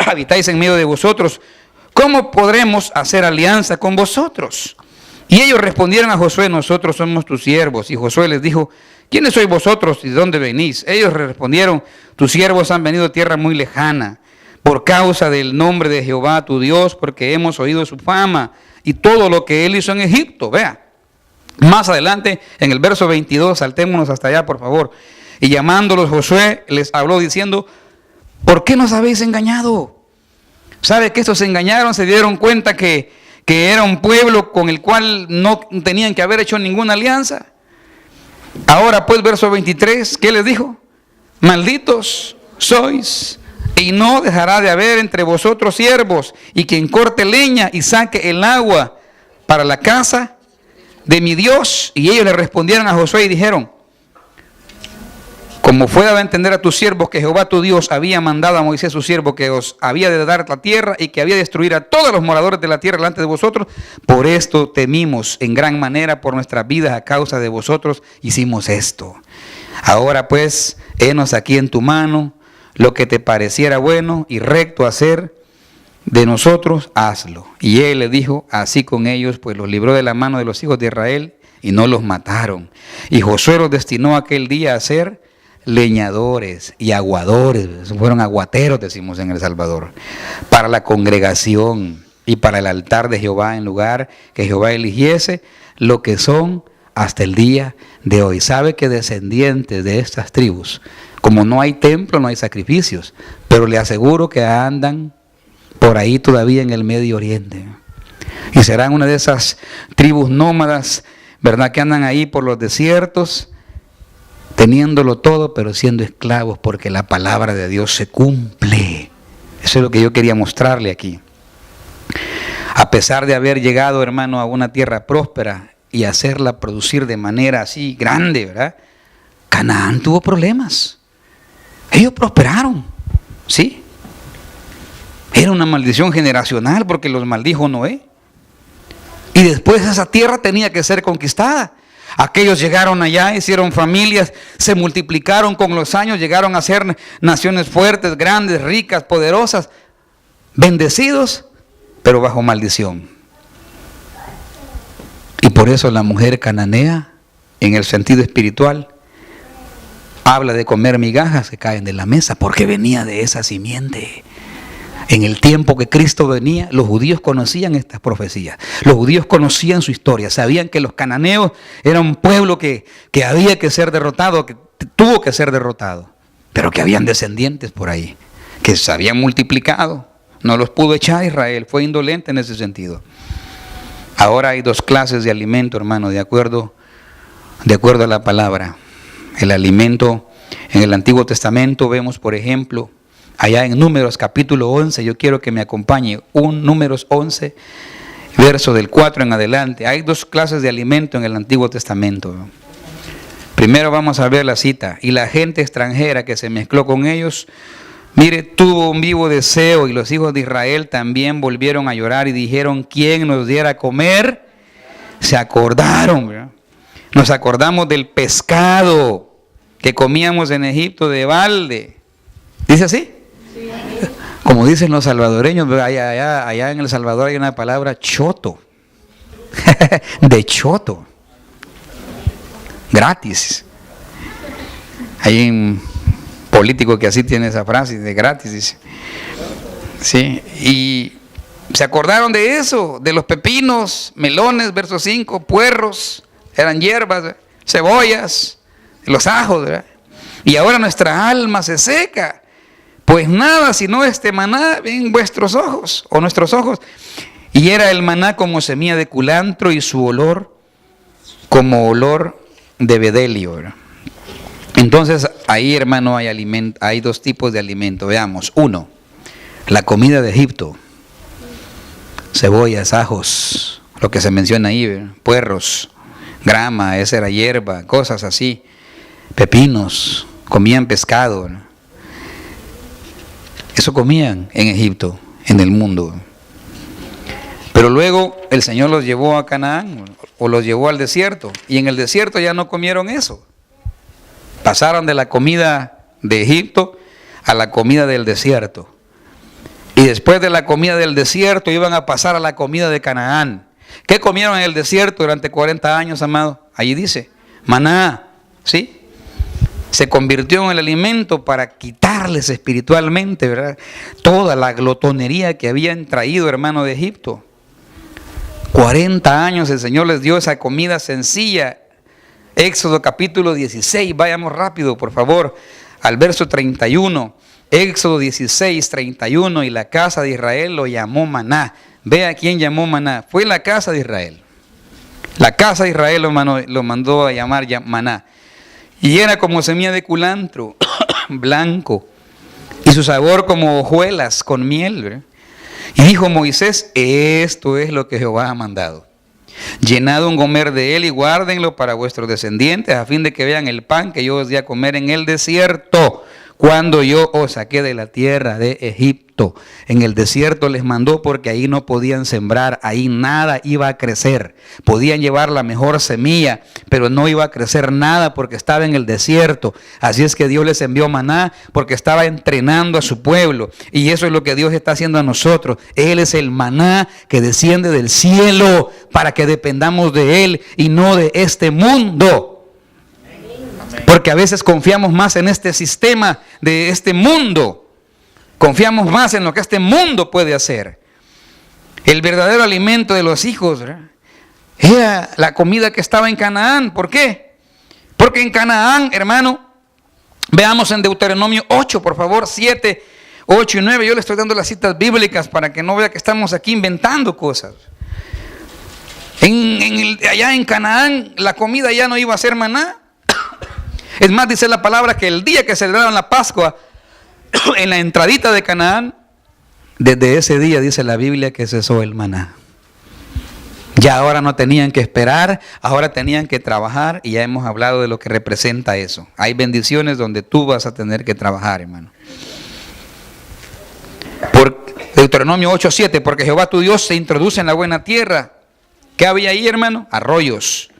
habitáis en medio de vosotros, ¿cómo podremos hacer alianza con vosotros? Y ellos respondieron a Josué: nosotros somos tus siervos. Y Josué les dijo: ¿quiénes sois vosotros y de dónde venís? Ellos respondieron: tus siervos han venido de tierra muy lejana, por causa del nombre de Jehová tu Dios, porque hemos oído su fama y todo lo que él hizo en Egipto. Vea, más adelante en el verso 22, saltémonos hasta allá por favor. Y llamándolos Josué les habló diciendo: ¿por qué nos habéis engañado? ¿Sabe que estos se engañaron? Se dieron cuenta que era un pueblo con el cual no tenían que haber hecho ninguna alianza. Ahora pues, verso 23, ¿qué les dijo? Malditos sois, y no dejará de haber entre vosotros siervos, y quien corte leña y saque el agua para la casa de mi Dios. Y ellos le respondieron a Josué y dijeron: como fue dado a entender a tus siervos que Jehová tu Dios había mandado a Moisés su siervo que os había de dar la tierra y que había de destruir a todos los moradores de la tierra delante de vosotros, por esto temimos en gran manera por nuestras vidas a causa de vosotros hicimos esto. Ahora pues, henos aquí en tu mano, lo que te pareciera bueno y recto hacer de nosotros, hazlo. Y él le dijo así con ellos, pues los libró de la mano de los hijos de Israel y no los mataron. Y Josué los destinó aquel día a ser leñadores y aguadores, fueron aguateros, decimos en El Salvador, para la congregación y para el altar de Jehová, en lugar que Jehová eligiese, lo que son hasta el día de hoy. Sabe que descendientes de estas tribus, como no hay templo, no hay sacrificios, pero le aseguro que andan por ahí todavía en el Medio Oriente, y serán una de esas tribus nómadas, ¿verdad?, que andan ahí por los desiertos, teniéndolo todo, pero siendo esclavos, porque la palabra de Dios se cumple. Eso es lo que yo quería mostrarle aquí. A pesar de haber llegado, hermano, a una tierra próspera y hacerla producir de manera así grande, ¿verdad?, Canaán tuvo problemas. Ellos prosperaron, ¿sí? Era una maldición generacional porque los maldijo Noé. Y después esa tierra tenía que ser conquistada. Aquellos llegaron allá, hicieron familias, se multiplicaron con los años, llegaron a ser naciones fuertes, grandes, ricas, poderosas, bendecidos, pero bajo maldición. Y por eso la mujer cananea, en el sentido espiritual, habla de comer migajas que caen de la mesa, porque venía de esa simiente. En el tiempo que Cristo venía, los judíos conocían estas profecías. Los judíos conocían su historia. Sabían que los cananeos eran un pueblo que había que ser derrotado, que tuvo que ser derrotado. Pero que habían descendientes por ahí, que se habían multiplicado. No los pudo echar Israel, fue indolente en ese sentido. Ahora hay dos clases de alimento, hermano, de acuerdo a la palabra. El alimento en el Antiguo Testamento vemos, por ejemplo, allá en Números capítulo 11, yo quiero que me acompañe, Números 11, verso del 4 en adelante. Hay dos clases de alimento en el Antiguo Testamento. Primero vamos a ver la cita. Y la gente extranjera que se mezcló con ellos, mire, tuvo un vivo deseo, y los hijos de Israel también volvieron a llorar y dijeron: ¿quién nos diera a comer? Se acordaron, ¿verdad? Nos acordamos del pescado que comíamos en Egipto de balde. ¿Dice así? Como dicen los salvadoreños, allá en El Salvador hay una palabra choto, de choto, gratis. Hay un político que así tiene esa frase, de gratis, dice. Sí, y se acordaron de eso, de los pepinos, melones, verso 5, puerros, eran hierbas, cebollas, los ajos, ¿verdad? Y ahora nuestra alma se seca. Pues nada, sino este maná en vuestros ojos, o nuestros ojos. Y era el maná como semilla de culantro y su olor como olor de bedelio, ¿verdad? Entonces ahí, hermano, hay dos tipos de alimento. Veamos, uno, la comida de Egipto, cebollas, ajos, lo que se menciona ahí, ¿verdad?, puerros, grama, esa era hierba, cosas así, pepinos, comían pescado, ¿verdad? Eso comían en Egipto, en el mundo. Pero luego el Señor los llevó a Canaán, o los llevó al desierto, y en el desierto ya no comieron eso. Pasaron de la comida de Egipto a la comida del desierto. Y después de la comida del desierto iban a pasar a la comida de Canaán. ¿Qué comieron en el desierto durante 40 años, amado? Allí dice, maná, ¿sí? Se convirtió en el alimento para quitarles espiritualmente, ¿verdad?, toda la glotonería que habían traído, hermano, de Egipto. 40 años el Señor les dio esa comida sencilla. Éxodo capítulo 16, vayamos rápido, por favor, al verso 31. Éxodo 16, 31, y la casa de Israel lo llamó maná. Vea quién llamó maná. Fue la casa de Israel. La casa de Israel lo mandó a llamar maná. Y era como semilla de culantro, blanco, y su sabor como hojuelas con miel, ¿verdad? Y dijo Moisés, esto es lo que Jehová ha mandado. Llenad un gomer de él y guárdenlo para vuestros descendientes, a fin de que vean el pan que yo os di a comer en el desierto, cuando yo os saqué de la tierra de Egipto. En el desierto les mandó porque ahí no podían sembrar, ahí nada iba a crecer. Podían llevar la mejor semilla, pero no iba a crecer nada porque estaba en el desierto. Así es que Dios les envió maná porque estaba entrenando a su pueblo. Y eso es lo que Dios está haciendo a nosotros. Él es el maná que desciende del cielo para que dependamos de Él y no de este mundo. Porque a veces confiamos más en este sistema de este mundo. Confiamos más en lo que este mundo puede hacer. El verdadero alimento de los hijos, ¿verdad?, era la comida que estaba en Canaán. ¿Por qué? Porque en Canaán, hermano, veamos en Deuteronomio 8, por favor, 7, 8 y 9. Yo le estoy dando las citas bíblicas para que no vea que estamos aquí inventando cosas. Allá en Canaán la comida ya no iba a ser maná. Es más, dice la palabra que el día que celebraron la Pascua, en la entradita de Canaán, desde ese día dice la Biblia que cesó el maná. Ya ahora no tenían que esperar, ahora tenían que trabajar, y ya hemos hablado de lo que representa eso. Hay bendiciones donde tú vas a tener que trabajar, hermano. Por Deuteronomio 8:7, porque Jehová tu Dios se introduce en la buena tierra. ¿Qué había ahí, hermano? Arroyos,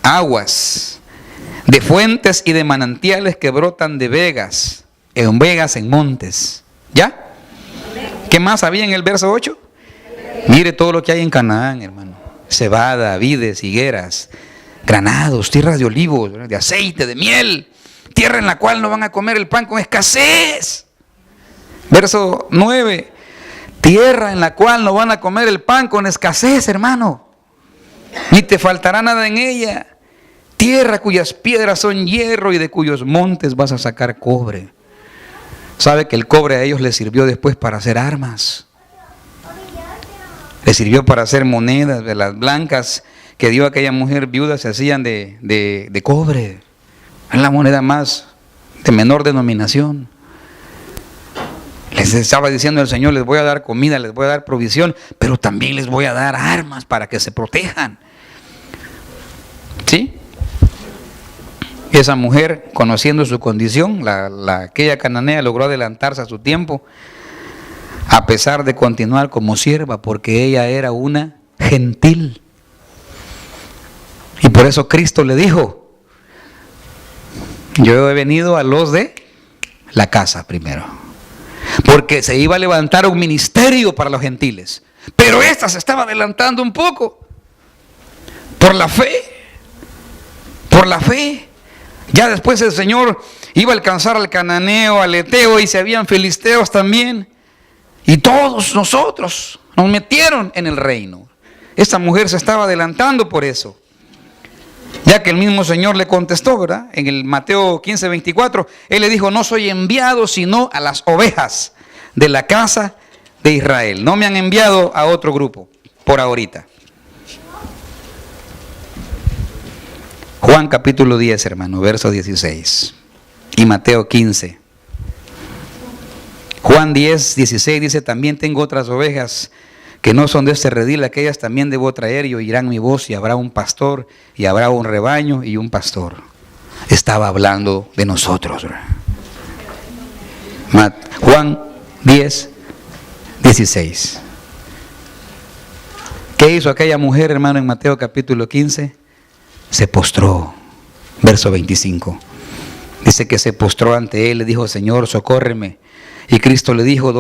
aguas, de fuentes y de manantiales que brotan de vegas en montes. ¿Ya? ¿Qué más había en el verso 8? Mire todo lo que hay en Canaán, hermano. Cebada, vides, higueras, granados, tierras de olivos, de aceite, de miel. Tierra en la cual no van a comer el pan con escasez. Verso 9. Tierra en la cual no van a comer el pan con escasez, hermano. Ni te faltará nada en ella. Tierra cuyas piedras son hierro y de cuyos montes vas a sacar cobre. ¿Sabe que el cobre a ellos les sirvió después para hacer armas? Les sirvió para hacer monedas. De las blancas que dio aquella mujer viuda se hacían de cobre. Es la moneda más de menor denominación. Les estaba diciendo el Señor, les voy a dar comida, les voy a dar provisión, pero también les voy a dar armas para que se protejan. ¿Sí? Esa mujer, conociendo su condición, aquella cananea logró adelantarse a su tiempo, a pesar de continuar como sierva, porque ella era una gentil. Y por eso Cristo le dijo, yo he venido a los de la casa primero, porque se iba a levantar un ministerio para los gentiles, pero esta se estaba adelantando un poco, por la fe, Ya después el Señor iba a alcanzar al cananeo, al eteo, y se habían filisteos también. Y todos nosotros nos metieron en el reino. Esta mujer se estaba adelantando por eso. Ya que el mismo Señor le contestó, ¿verdad? En el Mateo 15:24, Él le dijo, no soy enviado sino a las ovejas de la casa de Israel. No me han enviado a otro grupo, por ahorita. Juan capítulo 10, hermano, verso 16. Y Mateo 15. Juan 10, 16 dice, también tengo otras ovejas que no son de este redil, aquellas también debo traer y oirán mi voz, y habrá un pastor, y habrá un rebaño y un pastor. Estaba hablando de nosotros. Juan 10, 16. ¿Qué hizo aquella mujer, hermano, en Mateo capítulo 15? Se postró, verso 25. Dice que se postró ante él, le dijo, Señor, socórreme. Y Cristo le dijo: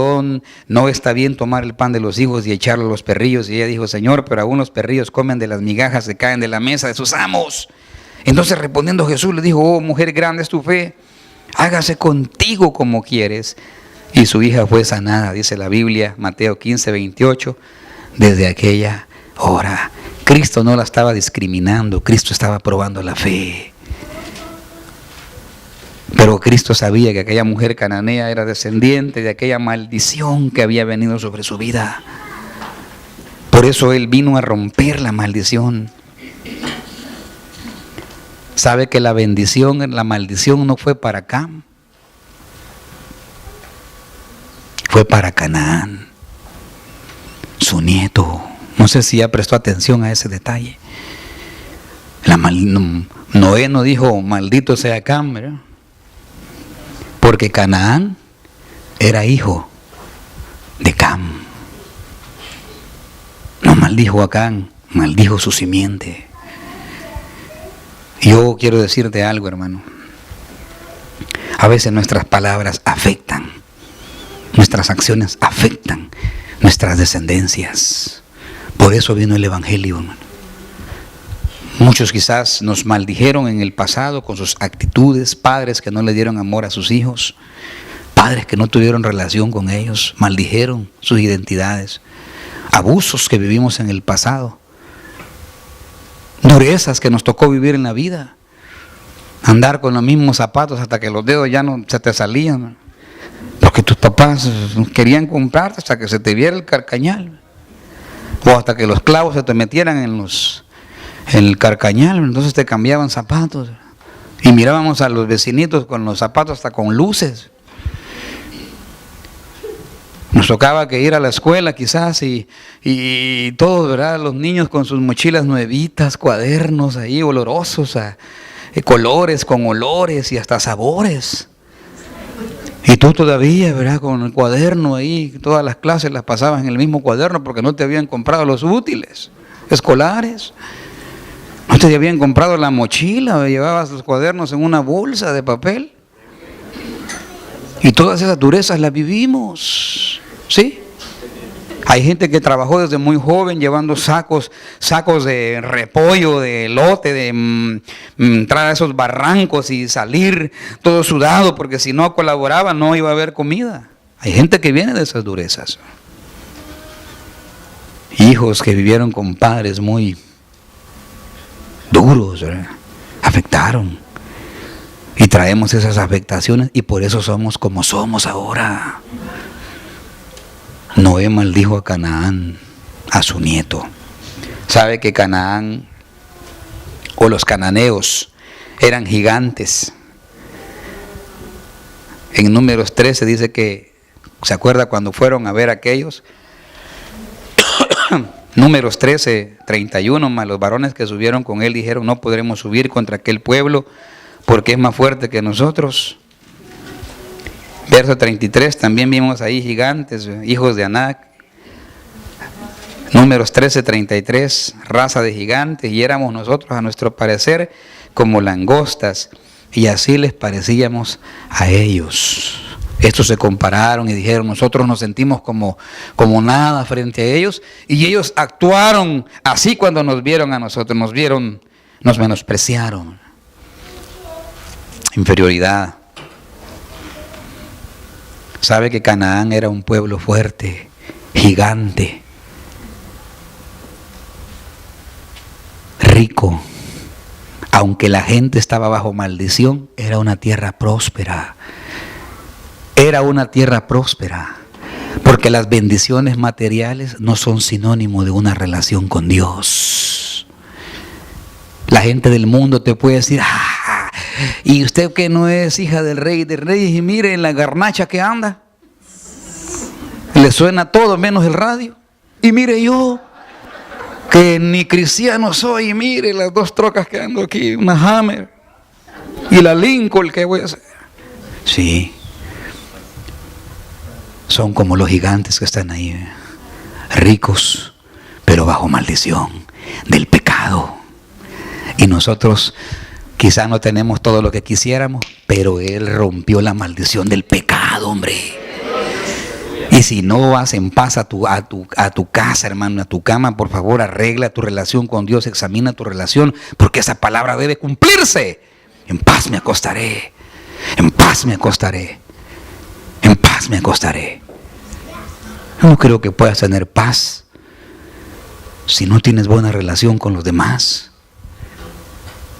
no está bien tomar el pan de los hijos y echarlo a los perrillos. Y ella dijo: Señor, pero aún los perrillos comen de las migajas que caen de la mesa de sus amos. Entonces respondiendo Jesús le dijo: oh mujer, grande es tu fe, hágase contigo como quieres. Y su hija fue sanada, dice la Biblia, Mateo 15, 28. Desde aquella hora, Cristo no la estaba discriminando, Cristo estaba probando la fe. Pero Cristo sabía que aquella mujer cananea era descendiente de aquella maldición que había venido sobre su vida. Por eso Él vino a romper la maldición. ¿Sabe que la maldición no fue para Cam? Fue para Canaán, su nieto. No sé si ya prestó atención a ese detalle. Noé no dijo: maldito sea Cam, ¿verdad? Porque Canaán era hijo de Cam. No maldijo a Cam, maldijo su simiente. Yo quiero decirte algo, hermano. A veces nuestras palabras afectan, nuestras acciones afectan nuestras descendencias. Por eso vino el Evangelio, hermano. Muchos quizás nos maldijeron en el pasado con sus actitudes, padres que no le dieron amor a sus hijos, padres que no tuvieron relación con ellos, maldijeron sus identidades, abusos que vivimos en el pasado, durezas que nos tocó vivir en la vida, andar con los mismos zapatos hasta que los dedos ya no se te salían, porque tus papás querían comprarte hasta que se te viera el carcañal, o hasta que los clavos se te metieran en el carcañal. Entonces te cambiaban zapatos y mirábamos a los vecinitos con los zapatos hasta con luces. Nos tocaba que ir a la escuela quizás y todos, ¿verdad? Los niños con sus mochilas nuevitas, cuadernos ahí olorosos, colores con olores y hasta sabores. Y tú todavía, ¿verdad? Con el cuaderno ahí, todas las clases las pasabas en el mismo cuaderno porque no te habían comprado los útiles escolares. No te habían comprado la mochila, llevabas los cuadernos en una bolsa de papel. Y todas esas durezas las vivimos, ¿sí? Hay gente que trabajó desde muy joven llevando sacos de repollo, de elote, de entrar a esos barrancos y salir todo sudado, porque si no colaboraba no iba a haber comida. Hay gente que viene de esas durezas. Hijos que vivieron con padres muy duros, ¿verdad? Afectaron. Y traemos esas afectaciones y por eso somos como somos ahora. Noé maldijo a Canaán, a su nieto. ¿Sabe que Canaán o los cananeos eran gigantes? En Números 13 dice que, ¿se acuerda cuando fueron a ver a aquellos? Números 13, 31, más los varones que subieron con él dijeron: no podremos subir contra aquel pueblo porque es más fuerte que nosotros. Verso 33, también vimos ahí gigantes, hijos de Anac. Números 13, 33, raza de gigantes, y éramos nosotros a nuestro parecer como langostas, y así les parecíamos a ellos. Estos se compararon y dijeron: nosotros nos sentimos como nada frente a ellos, y ellos actuaron así cuando nos vieron a nosotros, nos menospreciaron. Inferioridad. Sabe que Canaán era un pueblo fuerte, gigante, rico. Aunque la gente estaba bajo maldición, era una tierra próspera. Era una tierra próspera, porque las bendiciones materiales no son sinónimo de una relación con Dios. La gente del mundo te puede decir: y usted que no es hija del rey de reyes, y mire en la garnacha que anda, le suena todo menos el radio. Y mire yo, que ni cristiano soy, y mire las dos trocas que ando aquí, una Hammer y la Lincoln que voy a hacer. Sí, son como los gigantes que están ahí, ricos, pero bajo maldición del pecado. Y nosotros quizá no tenemos todo lo que quisiéramos, pero Él rompió la maldición del pecado, hombre. Y si no vas en paz a tu casa, hermano, a tu cama, por favor, arregla tu relación con Dios, examina tu relación, porque esa palabra debe cumplirse. En paz me acostaré, en paz me acostaré, en paz me acostaré. No creo que puedas tener paz si no tienes buena relación con los demás.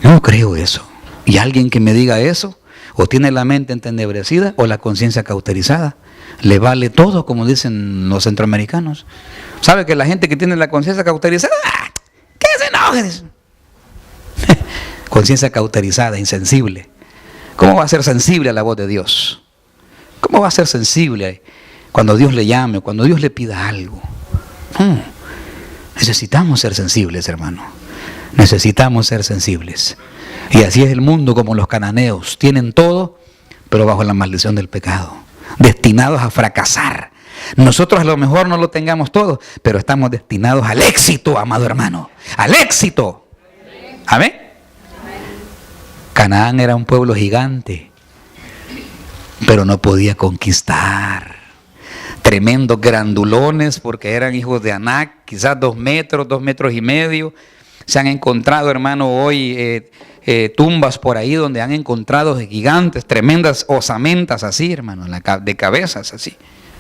No creo eso. Y alguien que me diga eso, o tiene la mente entenebrecida o la conciencia cauterizada. Le vale todo, como dicen los centroamericanos. ¿Sabe que la gente que tiene la conciencia cauterizada, que se enoje? Conciencia cauterizada, insensible. ¿Cómo va a ser sensible a la voz de Dios? ¿Cómo va a ser sensible cuando Dios le llame, cuando Dios le pida algo? Necesitamos ser sensibles, hermano. Necesitamos ser sensibles. Y así es el mundo, como los cananeos. Tienen todo, pero bajo la maldición del pecado. Destinados a fracasar. Nosotros a lo mejor no lo tengamos todo, pero estamos destinados al éxito, amado hermano. Al éxito. Amén. Canaán era un pueblo gigante, pero no podía conquistar. Tremendos grandulones, porque eran hijos de Anac, quizás 2 metros, 2 metros y medio. Se han encontrado, hermano, hoy tumbas por ahí donde han encontrado gigantes, tremendas osamentas así, hermano, de cabezas así,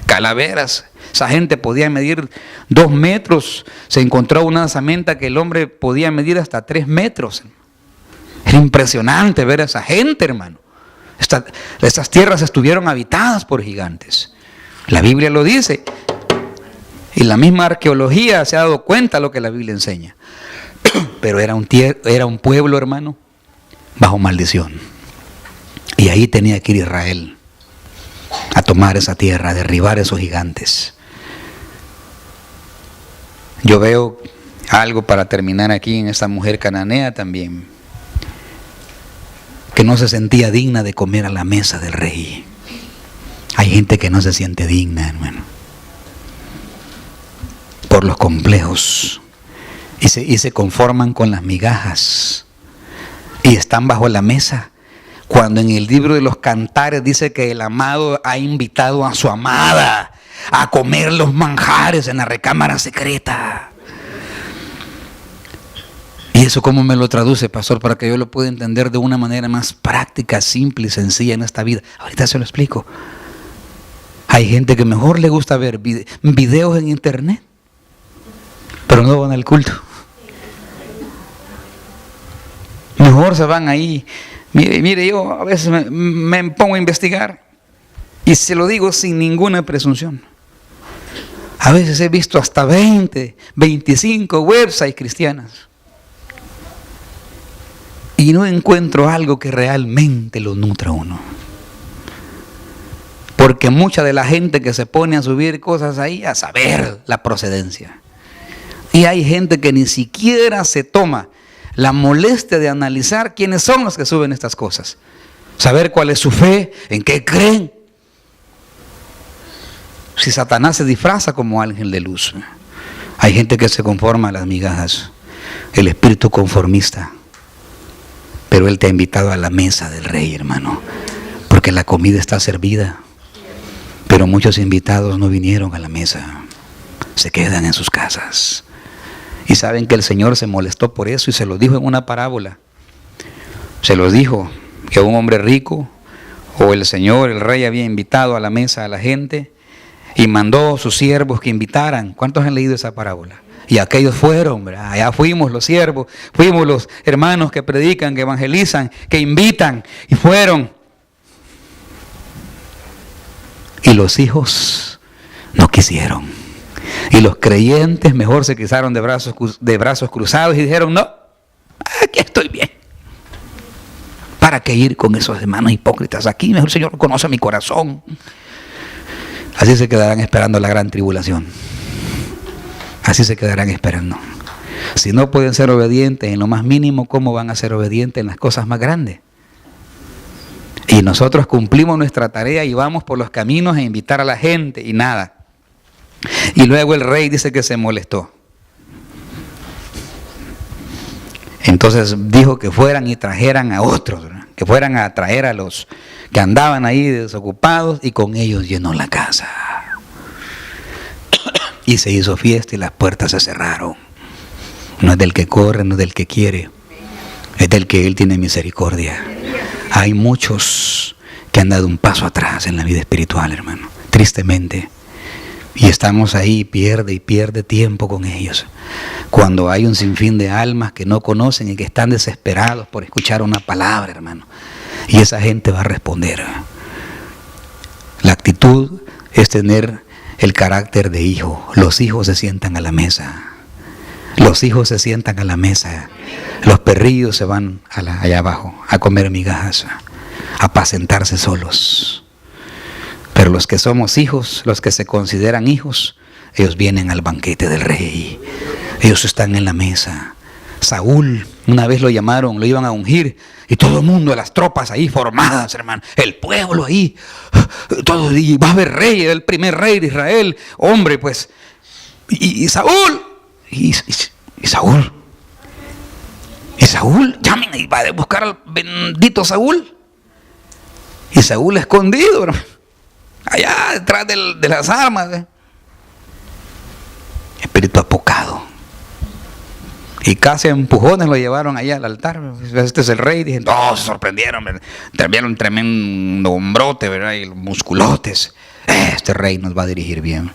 calaveras. Esa gente podía medir 2 metros. Se encontró una osamenta que el hombre podía medir hasta 3 metros. Era impresionante ver a esa gente, hermano. Estas tierras estuvieron habitadas por gigantes. La Biblia lo dice. Y la misma arqueología se ha dado cuenta de lo que la Biblia enseña. Pero era un pueblo, hermano, bajo maldición. Y ahí tenía que ir Israel a tomar esa tierra, a derribar esos gigantes. Yo veo algo para terminar aquí en esta mujer cananea también, que no se sentía digna de comer a la mesa del rey. Hay gente que no se siente digna, hermano, por los complejos. Y se conforman con las migajas y están bajo la mesa, cuando en el libro de los Cantares dice que el amado ha invitado a su amada a comer los manjares en la recámara secreta. ¿Y eso cómo me lo traduce, pastor, para que yo lo pueda entender de una manera más práctica, simple y sencilla en esta vida? Ahorita se lo explico. Hay gente que mejor le gusta ver videos en internet, pero no van al culto. Mejor se van ahí. Mire, yo a veces me pongo a investigar, y se lo digo sin ninguna presunción. A veces he visto hasta 20, 25 websites cristianas, y no encuentro algo que realmente lo nutra a uno. Porque mucha de la gente que se pone a subir cosas ahí, a saber la procedencia. Y hay gente que ni siquiera se toma la molestia de analizar quiénes son los que suben estas cosas. Saber cuál es su fe, en qué creen. Si Satanás se disfraza como ángel de luz. Hay gente que se conforma a las migajas. El espíritu conformista. Pero Él te ha invitado a la mesa del rey, hermano. Porque la comida está servida. Pero muchos invitados no vinieron a la mesa. Se quedan en sus casas. Y saben que el Señor se molestó por eso y se lo dijo en una parábola. Se los dijo que un hombre rico, o el Señor, el rey, había invitado a la mesa a la gente y mandó a sus siervos que invitaran. ¿Cuántos han leído esa parábola? Y aquellos fueron, ¿verdad? Allá fuimos los siervos, fuimos los hermanos que predican, que evangelizan, que invitan, y fueron. Y los hijos no quisieron. Y los creyentes mejor se quedaron de brazos cruzados y dijeron: no, aquí estoy bien. ¿Para qué ir con esos hermanos hipócritas? Aquí mejor el Señor conoce mi corazón. Así se quedarán esperando la gran tribulación. Así se quedarán esperando. Si no pueden ser obedientes en lo más mínimo, ¿cómo van a ser obedientes en las cosas más grandes? Y nosotros cumplimos nuestra tarea y vamos por los caminos a invitar a la gente y nada. Y luego el rey dice que se molestó. Entonces dijo que fueran y trajeran a otros, ¿verdad? Que fueran a traer a los que andaban ahí desocupados, y con ellos llenó la casa. Y se hizo fiesta y las puertas se cerraron. No es del que corre, no es del que quiere, es del que Él tiene misericordia. Hay muchos que han dado un paso atrás en la vida espiritual, hermano, tristemente. Y estamos ahí, pierde y pierde tiempo con ellos. Cuando hay un sinfín de almas que no conocen y que están desesperados por escuchar una palabra, hermano. Y esa gente va a responder. La actitud es tener el carácter de hijo. Los hijos se sientan a la mesa. Los hijos se sientan a la mesa. Los perrillos se van allá abajo a comer migajas, a apacentarse solos. Pero los que somos hijos, los que se consideran hijos, ellos vienen al banquete del rey. Ellos están en la mesa. Saúl, una vez lo llamaron, lo iban a ungir, y todo el mundo, las tropas ahí formadas, hermano, el pueblo ahí, todo, y va a haber rey, el primer rey de Israel, hombre, pues, y Saúl, y Saúl, llamen y va a buscar al bendito Saúl, y Saúl escondido, hermano, allá detrás de las armas, espíritu apocado. Y casi a empujones lo llevaron allá al altar. Este es el rey. Dije, no, se sorprendieron. Vieron un tremendo hombrote, ¿verdad? Y los musculotes. Este rey nos va a dirigir bien.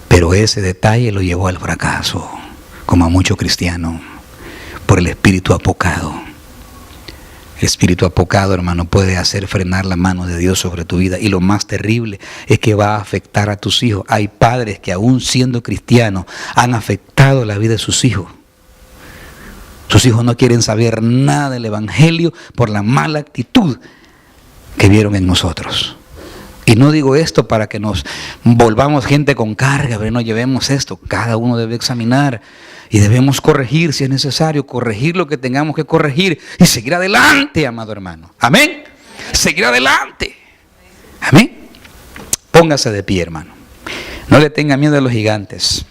Pero ese detalle lo llevó al fracaso, como a mucho cristiano, por el espíritu apocado. El espíritu apocado, hermano, puede hacer frenar la mano de Dios sobre tu vida. Y lo más terrible es que va a afectar a tus hijos. Hay padres que aún siendo cristianos han afectado la vida de sus hijos. Sus hijos no quieren saber nada del evangelio por la mala actitud que vieron en nosotros. Y no digo esto para que nos volvamos gente con carga, pero no llevemos esto. Cada uno debe examinar y debemos corregir si es necesario, corregir lo que tengamos que corregir y seguir adelante, amado hermano. Amén. Seguir adelante. Amén. Póngase de pie, hermano. No le tenga miedo a los gigantes.